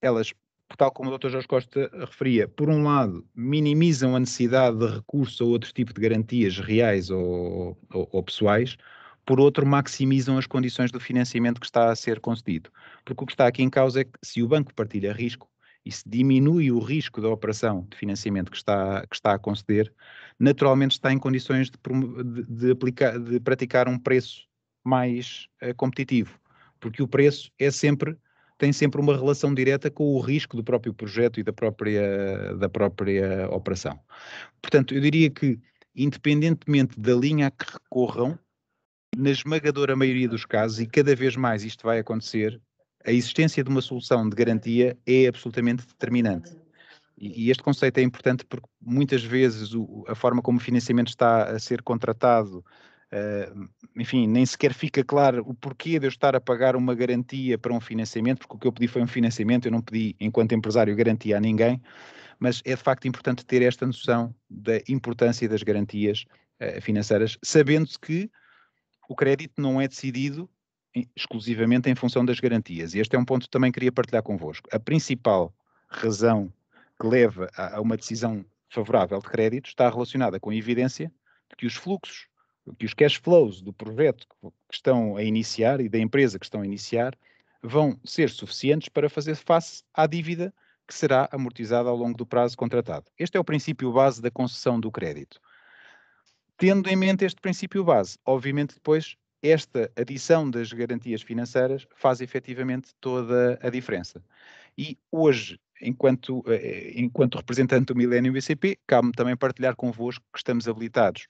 Elas, tal como o Dr. Jorge Costa referia, por um lado, minimizam a necessidade de recurso a outro tipo de garantias reais ou pessoais, por outro, maximizam as condições do financiamento que está a ser concedido. Porque o que está aqui em causa é que, se o banco partilha risco e se diminui o risco da operação de financiamento que está a conceder, naturalmente está em condições de praticar um preço mais competitivo, porque o preço tem sempre uma relação direta com o risco do próprio projeto e da própria operação. Portanto, eu diria que, independentemente da linha a que recorram, na esmagadora maioria dos casos, e cada vez mais isto vai acontecer, a existência de uma solução de garantia é absolutamente determinante. E este conceito é importante porque muitas vezes a forma como o financiamento está a ser contratado, enfim, nem sequer fica claro o porquê de eu estar a pagar uma garantia para um financiamento, porque o que eu pedi foi um financiamento, eu não pedi, enquanto empresário, garantia a ninguém, mas é de facto importante ter esta noção da importância das garantias financeiras, sabendo-se que o crédito não é decidido exclusivamente em função das garantias. E este é um ponto que também queria partilhar convosco. A principal razão que leva a uma decisão favorável de crédito está relacionada com a evidência de que os fluxos, que os cash flows do projeto que estão a iniciar e da empresa que estão a iniciar vão ser suficientes para fazer face à dívida que será amortizada ao longo do prazo contratado. Este é o princípio base da concessão do crédito. Tendo em mente este princípio base, obviamente depois esta adição das garantias financeiras faz efetivamente toda a diferença. E hoje, enquanto representante do Millennium BCP, cabe-me também partilhar convosco que estamos habilitados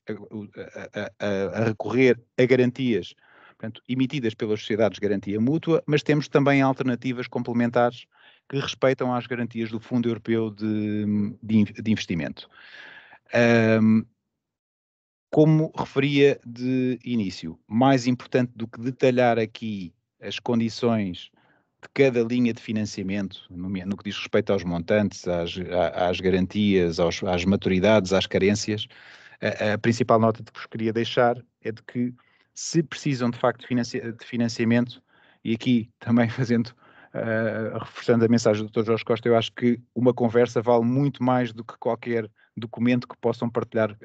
a recorrer a garantias, portanto, emitidas pelas sociedades de garantia mútua, mas temos também alternativas complementares que respeitam às garantias do Fundo Europeu de Investimento. Como referia de início, mais importante do que detalhar aqui as condições de cada linha de financiamento, no que diz respeito aos montantes, às garantias, às maturidades, às carências, a principal nota que vos queria deixar é de que, se precisam de facto de financiamento, e aqui também reforçando a mensagem do Dr. Jorge Costa, eu acho que uma conversa vale muito mais do que qualquer documento que possam partilhar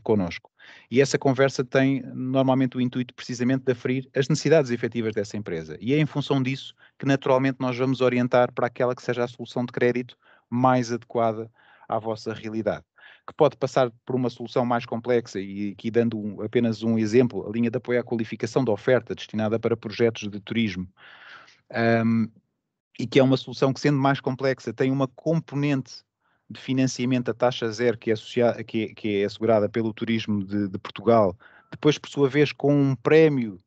connosco. E essa conversa tem normalmente o intuito precisamente de aferir as necessidades efetivas dessa empresa. E é em função disso que naturalmente nós vamos orientar para aquela que seja a solução de crédito mais adequada à vossa realidade, que pode passar por uma solução mais complexa, e aqui dando apenas um exemplo, a linha de apoio à qualificação da oferta destinada para projetos de turismo, e que é uma solução que, sendo mais complexa, tem uma componente de financiamento a taxa zero que é assegurada pelo Turismo de Portugal, depois, por sua vez, com um prémio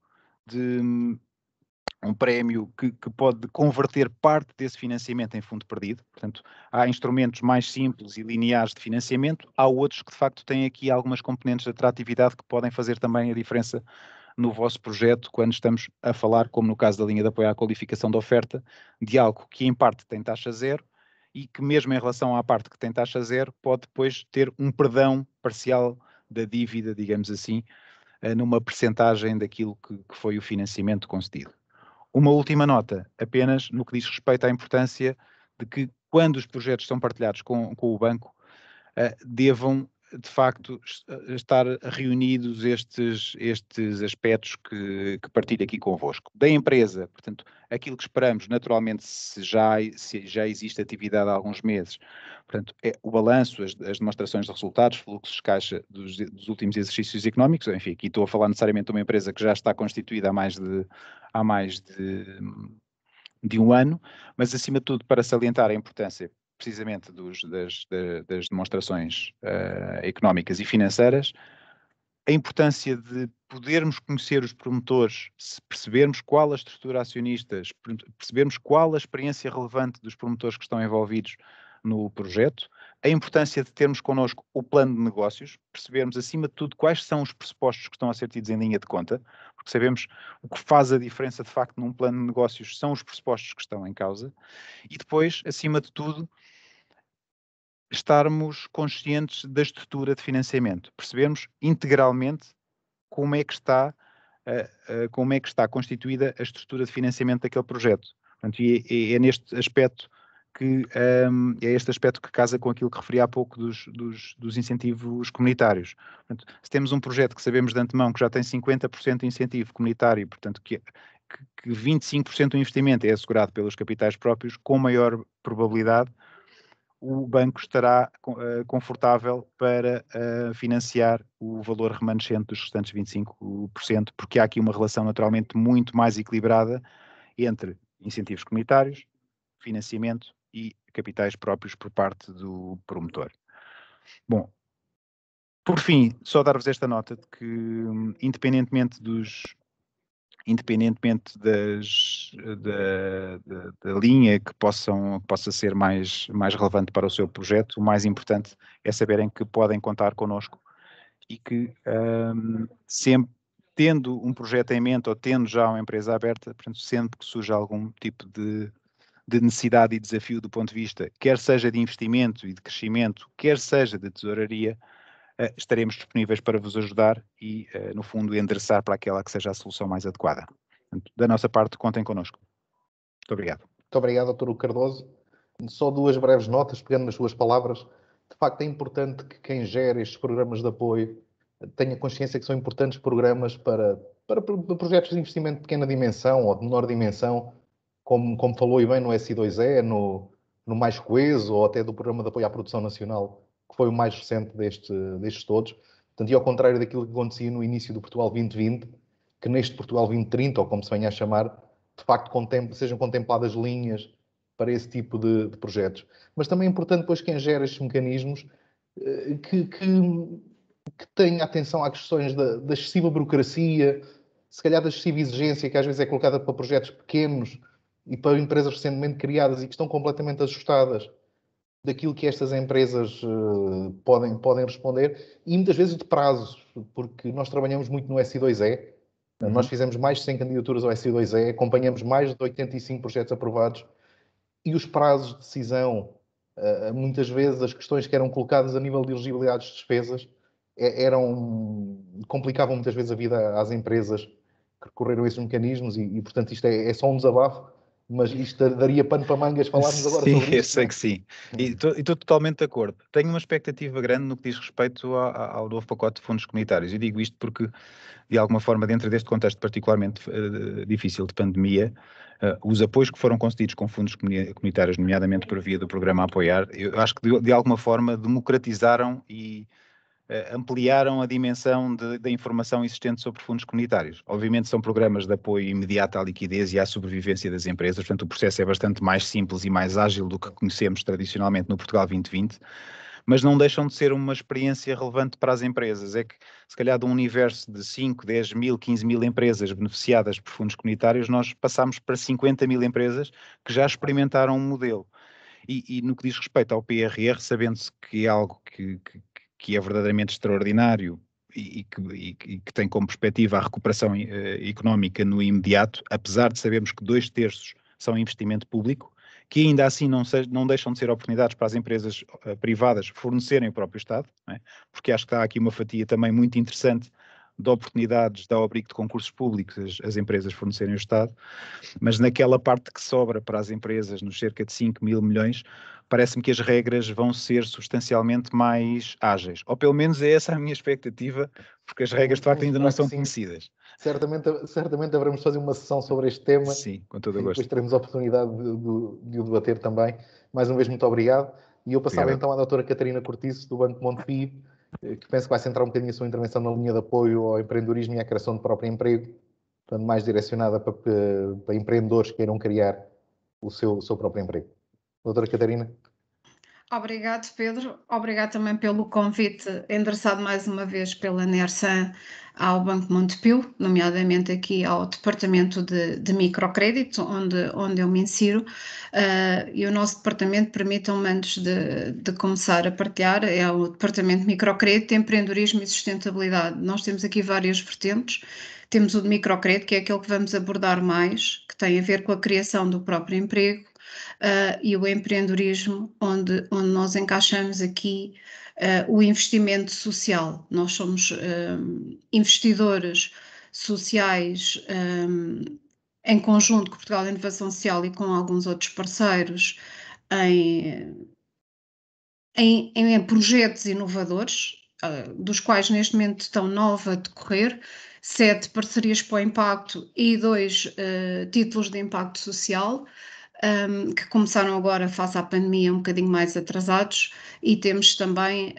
que pode converter parte desse financiamento em fundo perdido. Portanto, há instrumentos mais simples e lineares de financiamento, há outros que de facto têm aqui algumas componentes de atratividade que podem fazer também a diferença no vosso projeto, quando estamos a falar, como no caso da linha de apoio à qualificação da oferta, de algo que em parte tem taxa zero e que, mesmo em relação à parte que tem taxa zero, pode depois ter um perdão parcial da dívida, digamos assim, numa percentagem daquilo que foi o financiamento concedido. Uma última nota, apenas no que diz respeito à importância de que, quando os projetos são partilhados com o banco, devam de facto, estar reunidos estes aspectos que partilho aqui convosco. Da empresa, portanto, aquilo que esperamos, naturalmente, se já existe atividade há alguns meses, portanto, é o balanço, as demonstrações de resultados, fluxos de caixa dos últimos exercícios económicos. Enfim, aqui estou a falar necessariamente de uma empresa que já está constituída há mais de um ano, mas, acima de tudo, para salientar a importância precisamente das demonstrações económicas e financeiras, a importância de podermos conhecer os promotores, percebermos qual a estrutura acionistas, percebermos qual a experiência relevante dos promotores que estão envolvidos no projeto, a importância de termos connosco o plano de negócios, percebermos, acima de tudo, quais são os pressupostos que estão a ser tidos em linha de conta, porque sabemos o que faz a diferença, de facto, num plano de negócios são os pressupostos que estão em causa, e depois, acima de tudo, estarmos conscientes da estrutura de financiamento, percebermos integralmente como é que está constituída a estrutura de financiamento daquele projeto. Portanto, é neste aspecto é este aspecto que casa com aquilo que referi há pouco dos incentivos comunitários. Portanto, se temos um projeto que sabemos de antemão que já tem 50% de incentivo comunitário, portanto, que 25% do investimento é assegurado pelos capitais próprios, com maior probabilidade o banco estará confortável para financiar o valor remanescente dos restantes 25%, porque há aqui uma relação naturalmente muito mais equilibrada entre incentivos comunitários, financiamento e capitais próprios por parte do promotor. Bom, por fim, só dar-vos esta nota de que, independentemente da linha que possa ser mais relevante para o seu projeto, o mais importante é saberem que podem contar connosco e que, sempre tendo um projeto em mente ou tendo já uma empresa aberta, portanto, sempre que surja algum tipo de necessidade e desafio do ponto de vista, quer seja de investimento e de crescimento, quer seja de tesouraria, estaremos disponíveis para vos ajudar e, no fundo, endereçar para aquela que seja a solução mais adequada. Portanto, da nossa parte, contem connosco. Muito obrigado. Muito obrigado, Dr. Cardoso. Só duas breves notas, pegando nas suas palavras. De facto, é importante que quem gera estes programas de apoio tenha consciência que são importantes programas para projetos de investimento de pequena dimensão ou de menor dimensão, como falou e bem no SI2E, no Mais Coeso, ou até do Programa de Apoio à Produção Nacional, que foi o mais recente destes todos. Portanto, e ao contrário daquilo que acontecia no início do Portugal 2020, que neste Portugal 2030, ou como se venha a chamar, de facto sejam contempladas linhas para esse tipo de projetos. Mas também é importante, depois, quem gera estes mecanismos, que tenha atenção às questões da excessiva burocracia, se calhar da excessiva exigência que às vezes é colocada para projetos pequenos e para empresas recentemente criadas e que estão completamente ajustadas daquilo que estas empresas podem responder, e muitas vezes de prazos, porque nós trabalhamos muito no SI2E, nós fizemos mais de 100 candidaturas ao SI2E, acompanhamos mais de 85 projetos aprovados, e os prazos de decisão, muitas vezes as questões que eram colocadas a nível de elegibilidade de despesas, complicavam muitas vezes a vida às empresas que recorreram a esses mecanismos e portanto, isto é só um desabafo, mas isto daria pano para mangas falarmos agora sobre isto. Sim, eu sei que sim. E estou totalmente de acordo. Tenho uma expectativa grande no que diz respeito ao novo pacote de fundos comunitários. E digo isto porque, de alguma forma, dentro deste contexto particularmente difícil de pandemia, os apoios que foram concedidos com fundos comunitários, nomeadamente por via do programa Apoiar, eu acho que de alguma forma democratizaram e ampliaram a dimensão da informação existente sobre fundos comunitários. Obviamente são programas de apoio imediato à liquidez e à sobrevivência das empresas, portanto o processo é bastante mais simples e mais ágil do que conhecemos tradicionalmente no Portugal 2020, mas não deixam de ser uma experiência relevante para as empresas. É que, se calhar, de um universo de 5, 10 mil, 15 mil empresas beneficiadas por fundos comunitários, nós passamos para 50 mil empresas que já experimentaram um modelo. E no que diz respeito ao PRR, sabendo-se que é algo que é verdadeiramente extraordinário e que tem como perspectiva a recuperação económica no imediato, apesar de sabermos que 2/3 são investimento público, que ainda assim não deixam de ser oportunidades para as empresas privadas fornecerem o próprio Estado, não é? Porque acho que está aqui uma fatia também muito interessante de oportunidades, dá ao abrigo de concursos públicos as empresas fornecerem ao Estado, mas naquela parte que sobra para as empresas, nos cerca de 5 mil milhões, parece-me que as regras vão ser substancialmente mais ágeis. Ou pelo menos é essa a minha expectativa, porque as regras de facto ainda não são conhecidas. Certamente haveremos de fazer uma sessão sobre este tema. Sim, com todo o e gosto. depois teremos a oportunidade de o debater também. Mais uma vez, muito obrigado. E eu passava então à doutora Catarina Cortiço, do Banco Montepio, que penso que vai centrar um bocadinho a sua intervenção na linha de apoio ao empreendedorismo e à criação de próprio emprego, portanto, mais direcionada para empreendedores que queiram criar o seu próprio emprego. Doutora Catarina. Obrigado, Pedro. Obrigado também pelo convite endereçado mais uma vez pela NERSAN ao Banco Montepio, nomeadamente aqui ao Departamento de Microcrédito, onde eu me insiro. E o nosso departamento, permitam-me antes de começar a partilhar, é o Departamento de Microcrédito, Empreendedorismo e Sustentabilidade. Nós temos aqui várias vertentes. Temos o de microcrédito, que é aquele que vamos abordar mais, que tem a ver com a criação do próprio emprego. E o empreendedorismo, onde nós encaixamos aqui o investimento social. Nós somos investidores sociais em conjunto com Portugal Inovação Social e com alguns outros parceiros em projetos inovadores, dos quais neste momento estão 9 a decorrer, 7 parcerias para o impacto e 2 títulos de impacto social, que começaram agora face à pandemia um bocadinho mais atrasados, e temos também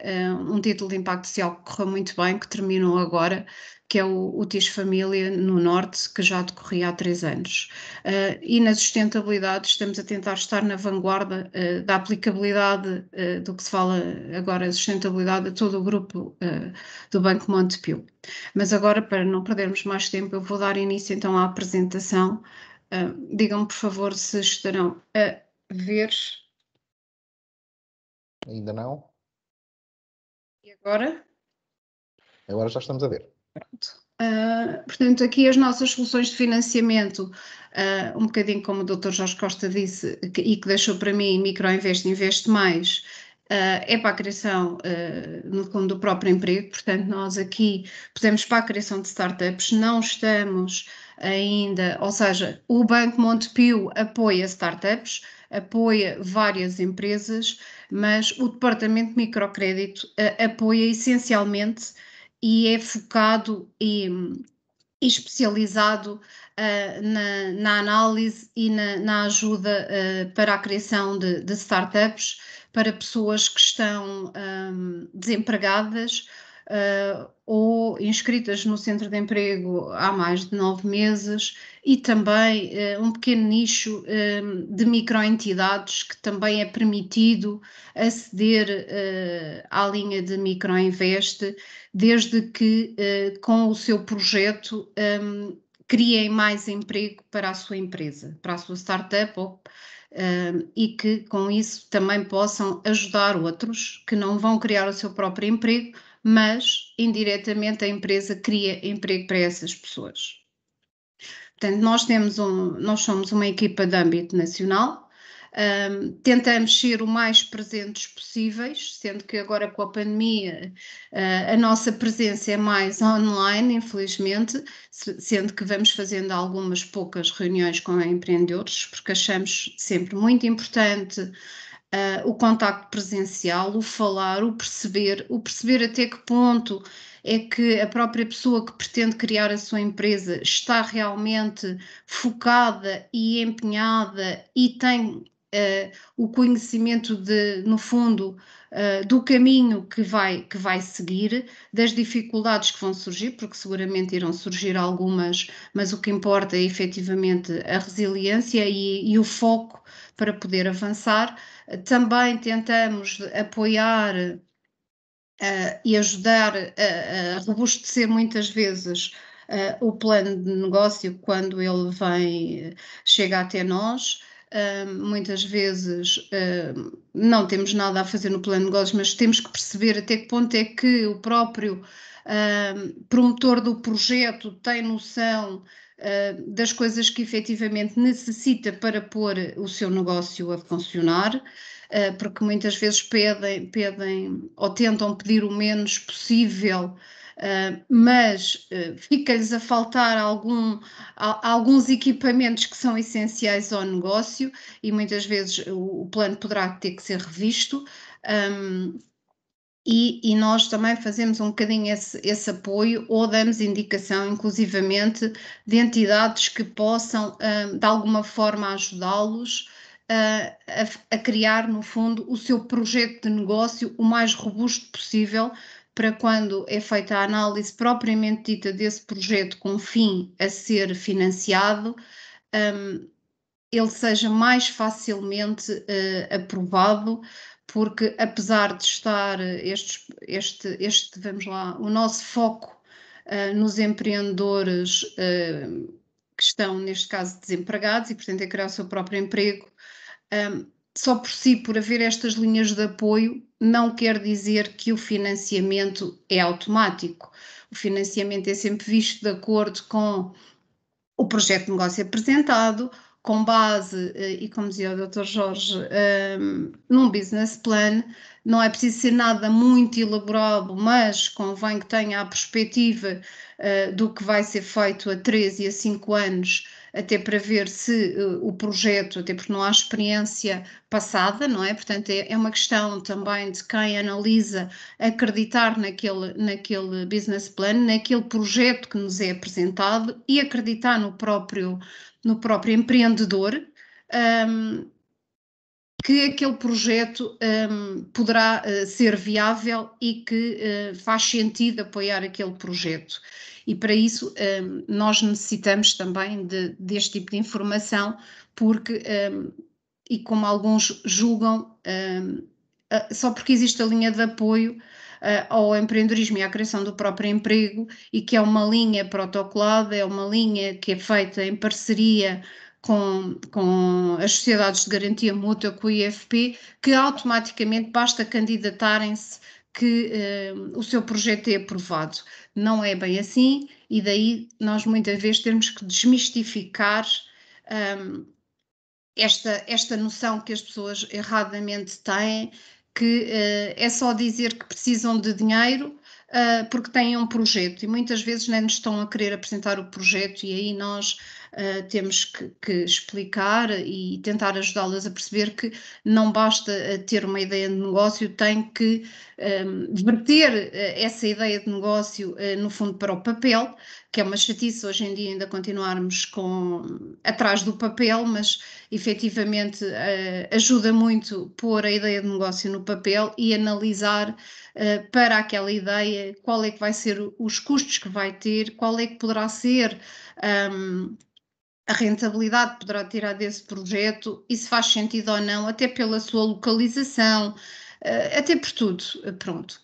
um título de impacto social que correu muito bem, que terminou agora, que é o TIS Família no Norte, que já decorria há 3 anos. E na sustentabilidade estamos a tentar estar na vanguarda da aplicabilidade do que se fala agora, sustentabilidade a todo o grupo do Banco Montepio. Mas agora, para não perdermos mais tempo, eu vou dar início então à apresentação. Digam-me, por favor, se estarão a ver. Ainda não? E agora? Agora já estamos a ver. Portanto, aqui as nossas soluções de financiamento, um bocadinho como o Dr. Jorge Costa disse, e que deixou para mim Microinvest Investe Mais, é para a criação, no fundo, do próprio emprego. Portanto, nós aqui podemos para a criação de startups, não estamos ainda, ou seja, o Banco Montepio apoia startups, apoia várias empresas, mas o Departamento de Microcrédito apoia essencialmente e é focado e especializado na análise e na ajuda para a criação de startups para pessoas que estão desempregadas ou inscritas no centro de emprego há mais de 9 meses, e também um pequeno nicho de microentidades que também é permitido aceder à linha de Microinvest, desde que com o seu projeto criem mais emprego para a sua empresa, para a sua startup, e que com isso também possam ajudar outros que não vão criar o seu próprio emprego, mas indiretamente a empresa cria emprego para essas pessoas. Portanto, nós somos uma equipa de âmbito nacional. Tentamos ser o mais presentes possíveis, sendo que agora com a pandemia a nossa presença é mais online, infelizmente, sendo que vamos fazendo algumas poucas reuniões com empreendedores, porque achamos sempre muito importante o contacto presencial, o falar, o perceber até que ponto é que a própria pessoa que pretende criar a sua empresa está realmente focada e empenhada e tem o conhecimento no fundo, do caminho que vai seguir, das dificuldades que vão surgir, porque seguramente irão surgir algumas, mas o que importa é efetivamente a resiliência e o foco para poder avançar. Também tentamos apoiar e ajudar a robustecer muitas vezes o plano de negócio quando ele chega até nós. Muitas vezes não temos nada a fazer no plano de negócios, mas temos que perceber até que ponto é que o próprio promotor do projeto tem noção das coisas que efetivamente necessita para pôr o seu negócio a funcionar, porque muitas vezes pedem ou tentam pedir o menos possível mas fica-lhes a faltar alguns equipamentos que são essenciais ao negócio e muitas vezes o plano poderá ter que ser revisto. E nós também fazemos um bocadinho esse apoio ou damos indicação, inclusivamente, de entidades que possam, de alguma forma, ajudá-los a criar, no fundo, o seu projeto de negócio o mais robusto possível, para quando é feita a análise propriamente dita desse projeto com fim a ser financiado, ele seja mais facilmente aprovado, porque apesar de estar vamos lá, o nosso foco nos empreendedores que estão, neste caso, desempregados e, portanto, a criar o seu próprio emprego, só por si, por haver estas linhas de apoio, não quer dizer que o financiamento é automático. O financiamento é sempre visto de acordo com o projeto de negócio apresentado, com base, e como dizia o Dr. Jorge, num business plan. Não é preciso ser nada muito elaborado, mas convém que tenha a perspectiva do que vai ser feito a 3 e a 5 anos, até para ver se o projeto, até porque não há experiência passada, não é? Portanto, é uma questão também de quem analisa acreditar naquele business plan, naquele projeto que nos é apresentado e acreditar no próprio empreendedor, que aquele projeto poderá ser viável e que faz sentido apoiar aquele projeto. E para isso nós necessitamos também deste tipo de informação, porque, e como alguns julgam, só porque existe a linha de apoio ao empreendedorismo e à criação do próprio emprego, e que é uma linha protocolada, é uma linha que é feita em parceria com as sociedades de garantia mútua, com o IFP, que automaticamente basta candidatarem-se que o seu projeto é aprovado. Não é bem assim, e daí nós muitas vezes temos que desmistificar esta noção que as pessoas erradamente têm, que é só dizer que precisam de dinheiro porque têm um projeto, e muitas vezes nem nos estão a querer apresentar o projeto, e aí nós temos que explicar e tentar ajudá-las a perceber que não basta ter uma ideia de negócio, tem que verter essa ideia de negócio no fundo para o papel, que é uma chatice hoje em dia ainda continuarmos atrás do papel, mas efetivamente ajuda muito pôr a ideia de negócio no papel e analisar para aquela ideia qual é que vai ser os custos que vai ter, qual é que poderá ser a rentabilidade que poderá tirar desse projeto e se faz sentido ou não, até pela sua localização, até por tudo, pronto.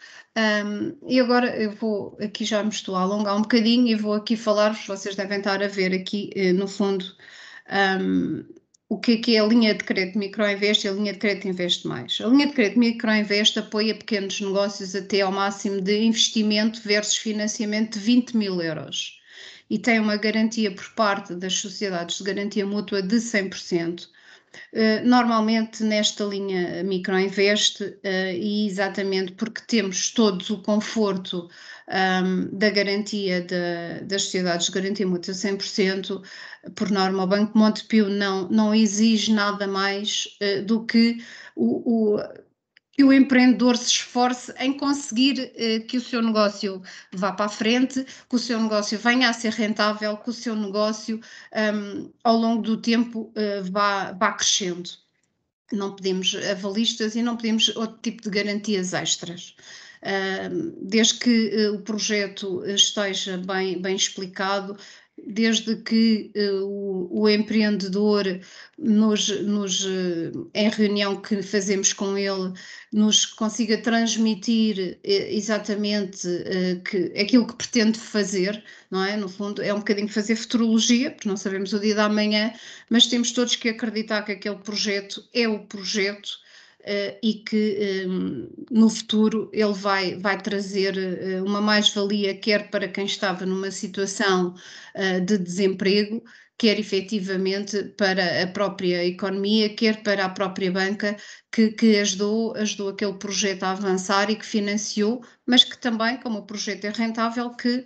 E agora eu vou, aqui já me estou a alongar um bocadinho e vou aqui falar-vos, vocês devem estar a ver aqui no fundo o que é a linha de crédito Microinvest e a linha de crédito Investe Mais. A linha de crédito Microinvest apoia pequenos negócios até ao máximo de investimento versus financiamento de 20 mil euros e tem uma garantia por parte das sociedades de garantia mútua de 100%. Normalmente nesta linha Microinvest, e exatamente porque temos todos o conforto da garantia das sociedades de garantia mútua 100%, por norma o Banco Montepio não exige nada mais do que que o empreendedor se esforce em conseguir que o seu negócio vá para a frente, que o seu negócio venha a ser rentável, que o seu negócio ao longo do tempo vá crescendo. Não pedimos avalistas e não pedimos outro tipo de garantias extras. Desde que o projeto esteja bem explicado, desde que o empreendedor em reunião que fazemos com ele, nos consiga transmitir exatamente aquilo que pretende fazer, não é? No fundo, é um bocadinho fazer futurologia, porque não sabemos o dia da manhã, mas temos todos que acreditar que aquele projeto é o projeto e que no futuro ele vai trazer uma mais-valia, quer para quem estava numa situação de desemprego, quer efetivamente para a própria economia, quer para a própria banca, que ajudou aquele projeto a avançar e que financiou, mas que também, como o projeto é rentável, que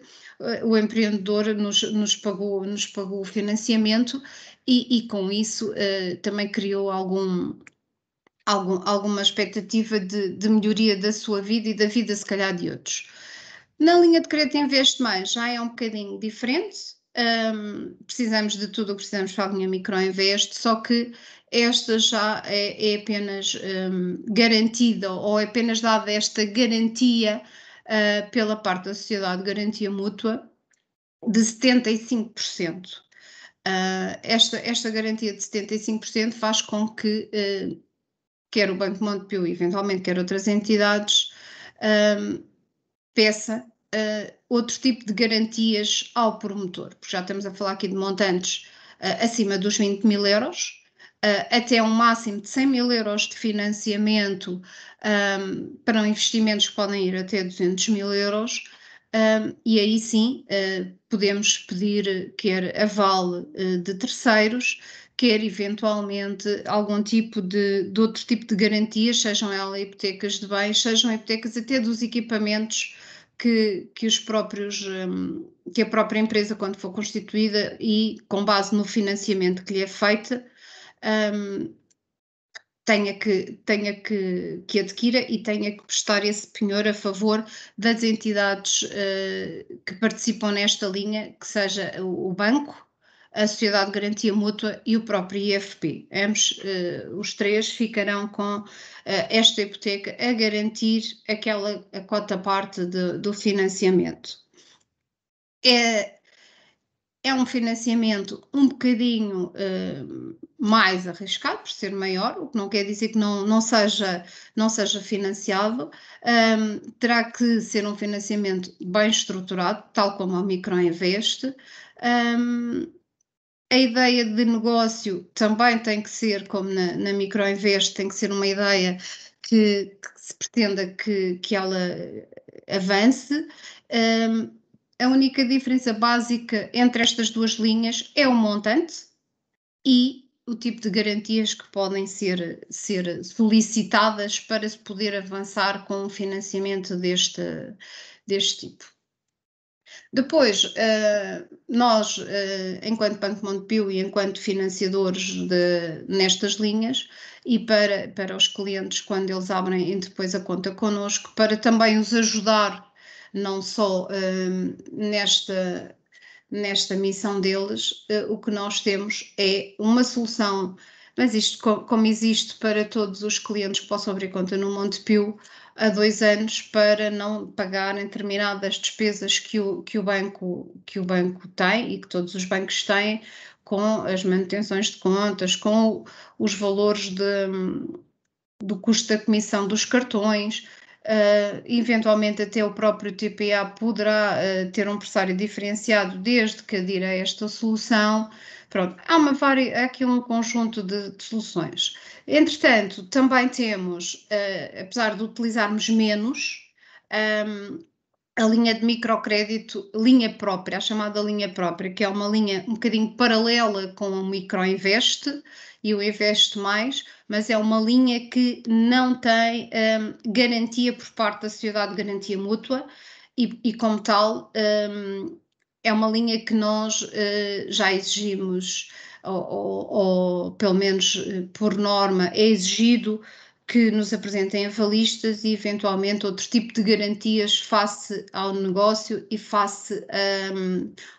o empreendedor nos pagou o financiamento e com isso também criou alguma expectativa de melhoria da sua vida e da vida, se calhar, de outros. Na linha de crédito Investe Mais já é um bocadinho diferente, precisamos de tudo o que precisamos para a linha Microinvest, só que esta já é apenas garantida, ou é apenas dada esta garantia pela parte da Sociedade de Garantia Mútua de 75%. Esta garantia de 75% faz com que quer o Banco Montepio e eventualmente quer outras entidades peça outro tipo de garantias ao promotor, porque já estamos a falar aqui de montantes acima dos 20 mil euros, até um máximo de 100 mil euros de financiamento para investimentos que podem ir até 200 mil euros, e aí sim podemos pedir quer aval de terceiros, quer eventualmente algum tipo de outro tipo de garantias, sejam elas hipotecas de bens, sejam hipotecas até dos equipamentos que a própria empresa, quando for constituída e com base no financiamento que lhe é feito, tenha que adquira e tenha que prestar esse penhor a favor das entidades que participam nesta linha, que seja o banco, a Sociedade de Garantia Mútua e o próprio IFP. Ambos, os três, ficarão com esta hipoteca a garantir a cota-parte do financiamento. É um financiamento um bocadinho mais arriscado, por ser maior, o que não quer dizer que não seja financiado. Terá que ser um financiamento bem estruturado, tal como a Microinvest. A ideia de negócio também tem que ser, como na Microinvest, tem que ser uma ideia que se pretenda que ela avance. A única diferença básica entre estas duas linhas é o montante e o tipo de garantias que podem ser solicitadas para se poder avançar com um financiamento deste tipo. Depois, nós, enquanto Banco Montepio e enquanto financiadores nestas linhas, e para os clientes, quando eles abrem depois a conta connosco, para também os ajudar, não só nesta missão deles, o que nós temos é uma solução, mas isto como existe para todos os clientes que possam abrir conta no Montepio há 2 anos, para não pagarem determinadas despesas que o banco tem e que todos os bancos têm, com as manutenções de contas, com os valores do custo da comissão dos cartões. Eventualmente até o próprio TPA poderá ter um pressário diferenciado desde que adira a esta solução. Pronto, há aqui um conjunto de soluções. Entretanto, também temos, apesar de utilizarmos menos, a linha de microcrédito, linha própria, a chamada linha própria, que é uma linha um bocadinho paralela com o Microinvest e o Investe Mais, mas é uma linha que não tem garantia por parte da Sociedade de Garantia Mútua e como tal, é uma linha que nós já exigimos, ou pelo menos por norma é exigido que nos apresentem avalistas e eventualmente outro tipo de garantias face ao negócio e face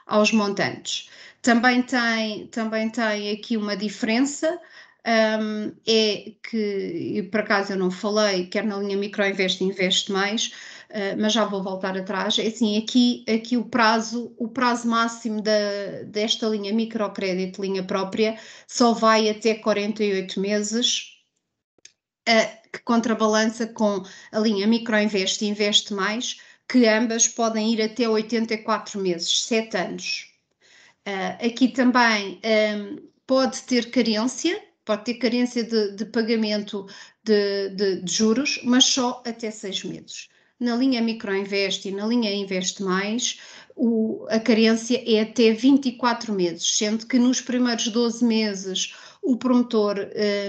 aos montantes. Também tem aqui uma diferença, é que, por acaso eu não falei, quer na linha Microinvest e Investe Mais, mas já vou voltar atrás. É assim, aqui o prazo máximo desta linha microcrédito, linha própria, só vai até 48 meses, que contrabalança com a linha Microinvest e Investe Mais, que ambas podem ir até 84 meses, 7 anos. Aqui também pode ter carência de pagamento de juros, mas só até 6 meses. na linha Microinvest e na linha Invest Mais, a carência é até 24 meses, sendo que nos primeiros 12 meses o promotor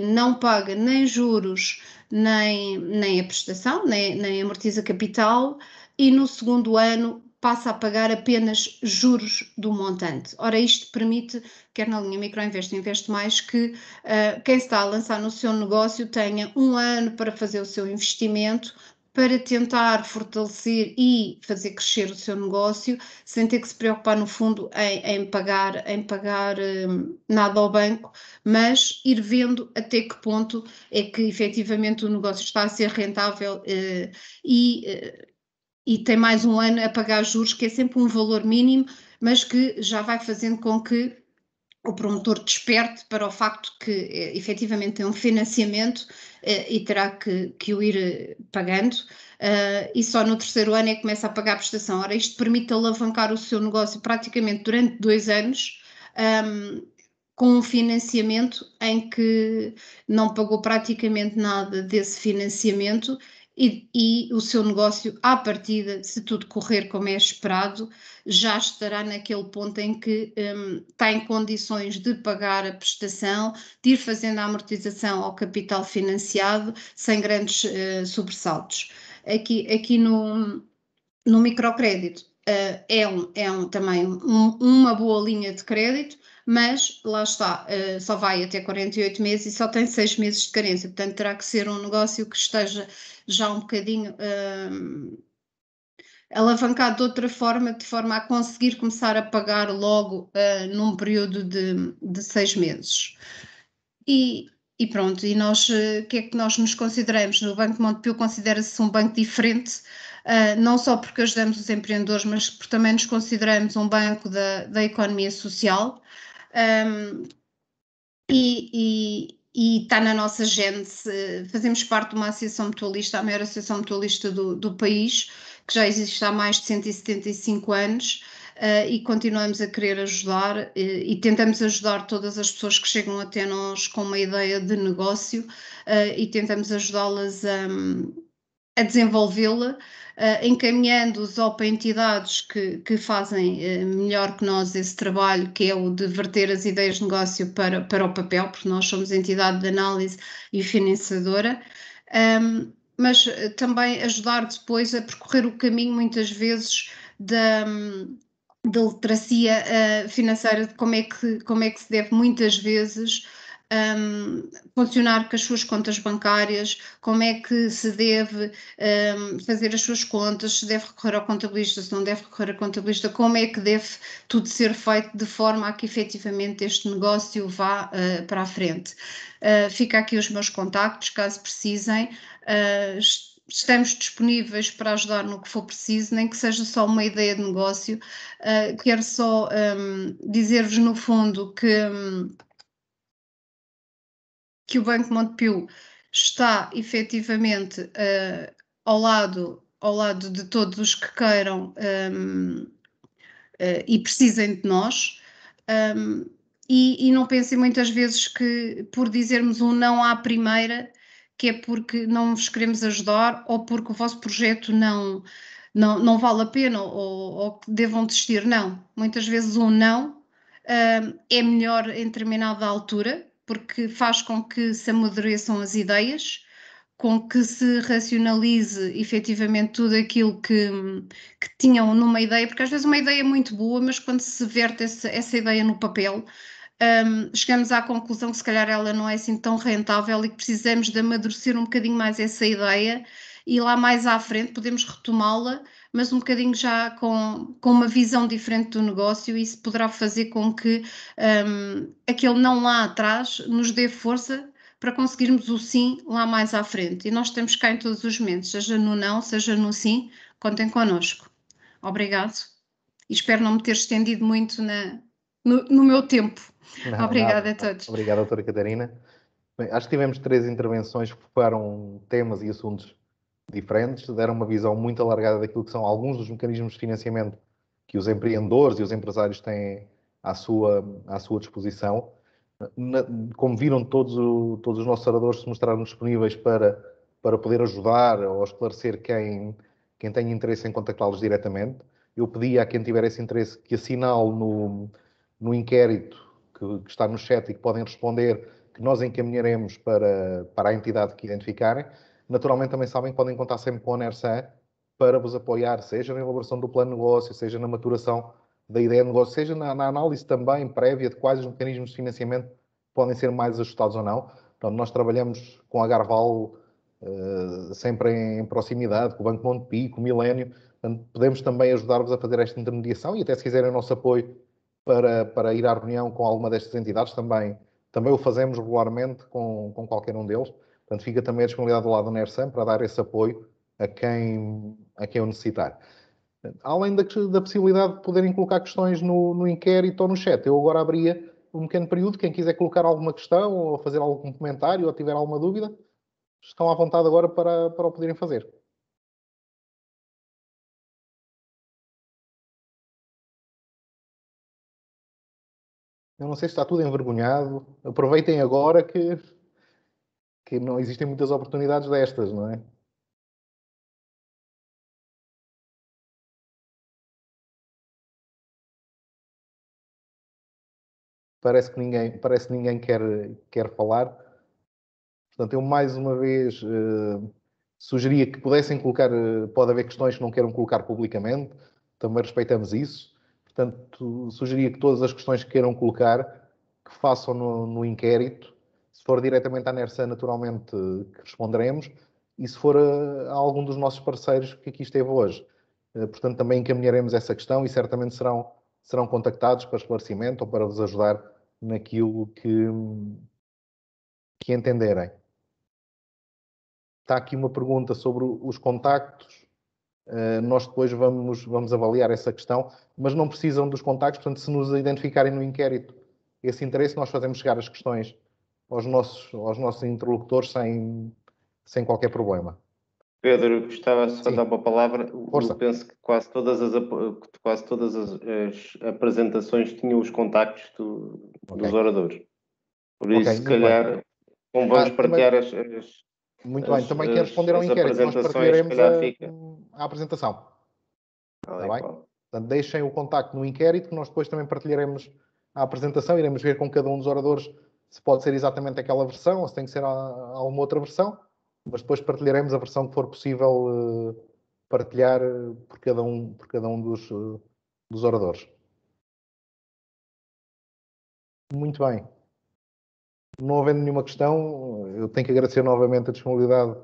não paga nem juros, nem a prestação, nem amortiza capital, e no segundo ano passa a pagar apenas juros do montante. Ora, isto permite, quer na linha Microinvest e Invest Mais, que quem está a lançar no seu negócio tenha um ano para fazer o seu investimento, para tentar fortalecer e fazer crescer o seu negócio, sem ter que se preocupar, no fundo, em pagar nada ao banco, mas ir vendo até que ponto é que efetivamente o negócio está a ser rentável e tem mais um ano a pagar juros, que é sempre um valor mínimo, mas que já vai fazendo com que o promotor desperte para o facto que efetivamente tem um financiamento e terá que o ir pagando, e só no terceiro ano é que começa a pagar a prestação. Ora, isto permite alavancar o seu negócio praticamente durante 2 anos, com um financiamento em que não pagou praticamente nada desse financiamento, e o seu negócio, à partida, se tudo correr como é esperado, já estará naquele ponto em que está em condições de pagar a prestação, de ir fazendo a amortização ao capital financiado, sem grandes sobressaltos. Aqui no microcrédito também uma boa linha de crédito, mas lá está, só vai até 48 meses e só tem 6 meses de carência, portanto terá que ser um negócio que esteja já um bocadinho alavancado de outra forma, de forma a conseguir começar a pagar logo num período de 6 meses. E pronto, e nós, o que é que nós nos consideramos? No Banco Montepio considera-se um banco diferente, não só porque ajudamos os empreendedores, mas porque também nos consideramos um banco da economia social, e está na nossa gênese. Fazemos parte de uma associação mutualista, a maior associação mutualista do país, que já existe há mais de 175 anos, e continuamos a querer ajudar, e tentamos ajudar todas as pessoas que chegam até nós com uma ideia de negócio, e tentamos ajudá-las a desenvolvê-la, encaminhando-os ou para entidades que fazem melhor que nós esse trabalho, que é o de verter as ideias de negócio para o papel, porque nós somos entidade de análise e financiadora, mas também ajudar depois a percorrer o caminho, muitas vezes, da literacia financeira, de como é que se deve muitas vezes funcionar com as suas contas bancárias, como é que se deve fazer as suas contas, se deve recorrer ao contabilista, se não deve recorrer ao contabilista, como é que deve tudo ser feito de forma a que efetivamente este negócio vá para a frente. Fica aqui os meus contactos, caso precisem. Estamos disponíveis para ajudar no que for preciso, nem que seja só uma ideia de negócio. Quero só dizer-vos, no fundo, que o Banco Montepio está efetivamente ao lado de todos os que queiram e precisem de nós, e não pensem muitas vezes que por dizermos um não à primeira, que é porque não vos queremos ajudar ou porque o vosso projeto não vale a pena ou que devam desistir. Não, muitas vezes um não é melhor em determinada altura, porque faz com que se amadureçam as ideias, com que se racionalize efetivamente tudo aquilo que tinham numa ideia, porque às vezes uma ideia é muito boa, mas quando se verte essa ideia no papel, chegamos à conclusão que se calhar ela não é assim tão rentável e que precisamos de amadurecer um bocadinho mais essa ideia, e lá mais à frente podemos retomá-la, mas um bocadinho já com uma visão diferente do negócio, e isso poderá fazer com que aquele não lá atrás nos dê força para conseguirmos o sim lá mais à frente. E nós estamos cá em todos os momentos, seja no não, seja no sim, contem connosco. Obrigado. E espero não me ter estendido muito no meu tempo. Não, Obrigada nada. a todos. Obrigado, doutora Catarina. Bem, acho que tivemos 3 intervenções que focaram temas e assuntos diferentes, deram uma visão muito alargada daquilo que são alguns dos mecanismos de financiamento que os empreendedores e os empresários têm à sua disposição. Como viram, todos os nossos oradores se mostraram disponíveis para poder ajudar ou esclarecer quem quem tenha interesse em contactá-los diretamente. Eu pedi a quem tiver esse interesse que assinale no inquérito que está no chat e que podem responder, que nós encaminharemos para a entidade que identificarem. Naturalmente também sabem que podem contar sempre com a NERSAN para vos apoiar, seja na elaboração do plano de negócio, seja na maturação da ideia de negócio, seja na análise também prévia de quais os mecanismos de financiamento podem ser mais ajustados ou não. Então, nós trabalhamos com a Garval sempre em proximidade, com o Banco Montepio, com o Milênio. Portanto, podemos também ajudar-vos a fazer esta intermediação e até se quiserem o nosso apoio para ir à reunião com alguma destas entidades, também o fazemos regularmente com qualquer um deles. Portanto, fica também a disponibilidade do lado do NERSAN para dar esse apoio a quem o necessitar. Além da possibilidade de poderem colocar questões no inquérito ou no chat, eu agora abria um pequeno período. Quem quiser colocar alguma questão ou fazer algum comentário ou tiver alguma dúvida, estão à vontade agora para o poderem fazer. Eu não sei se está tudo envergonhado. Aproveitem agora que não existem muitas oportunidades destas, não é? Parece que ninguém quer falar. Portanto, eu mais uma vez sugeria que pudessem colocar, pode haver questões que não queiram colocar publicamente, também respeitamos isso. Portanto, sugeria que todas as questões que queiram colocar, que façam no inquérito. Se for diretamente à NERSAN, naturalmente que responderemos, e se for a algum dos nossos parceiros que aqui esteve hoje. Portanto, também encaminharemos essa questão e certamente serão contactados para esclarecimento ou para vos ajudar naquilo que entenderem. Está aqui uma pergunta sobre os contactos. Nós depois vamos avaliar essa questão, mas não precisam dos contactos. Portanto, se nos identificarem no inquérito esse interesse, nós fazemos chegar as questões aos nossos interlocutores sem qualquer problema. Pedro, gostava só de dar uma palavra. Força. Eu penso que quase todas as apresentações tinham os contactos dos oradores. Por isso, se calhar, vamos partilhar Muito bem, também quero responder ao inquérito. Nós partilharemos a apresentação. Está bem? Portanto, deixem o contacto no inquérito, que nós depois também partilharemos a apresentação. Iremos ver com cada um dos oradores se pode ser exatamente aquela versão ou se tem que ser alguma outra versão, mas depois partilharemos a versão que for possível partilhar por cada um dos oradores. Muito bem. Não havendo nenhuma questão, eu tenho que agradecer novamente a disponibilidade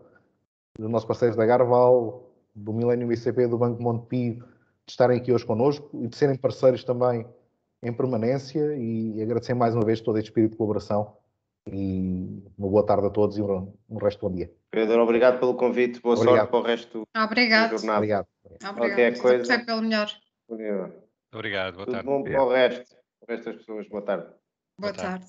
dos nossos parceiros da Garval, do Milênio ICP, do Banco Montepio, de estarem aqui hoje connosco e de serem parceiros também em permanência, e agradecer mais uma vez todo este espírito de colaboração e uma boa tarde a todos e um resto de bom dia. Pedro, obrigado pelo convite, boa sorte para o resto da jornada. Obrigado. Qualquer coisa. Pelo melhor. Obrigado, boa tarde. Tudo bom para o resto das pessoas, boa tarde. Boa tarde.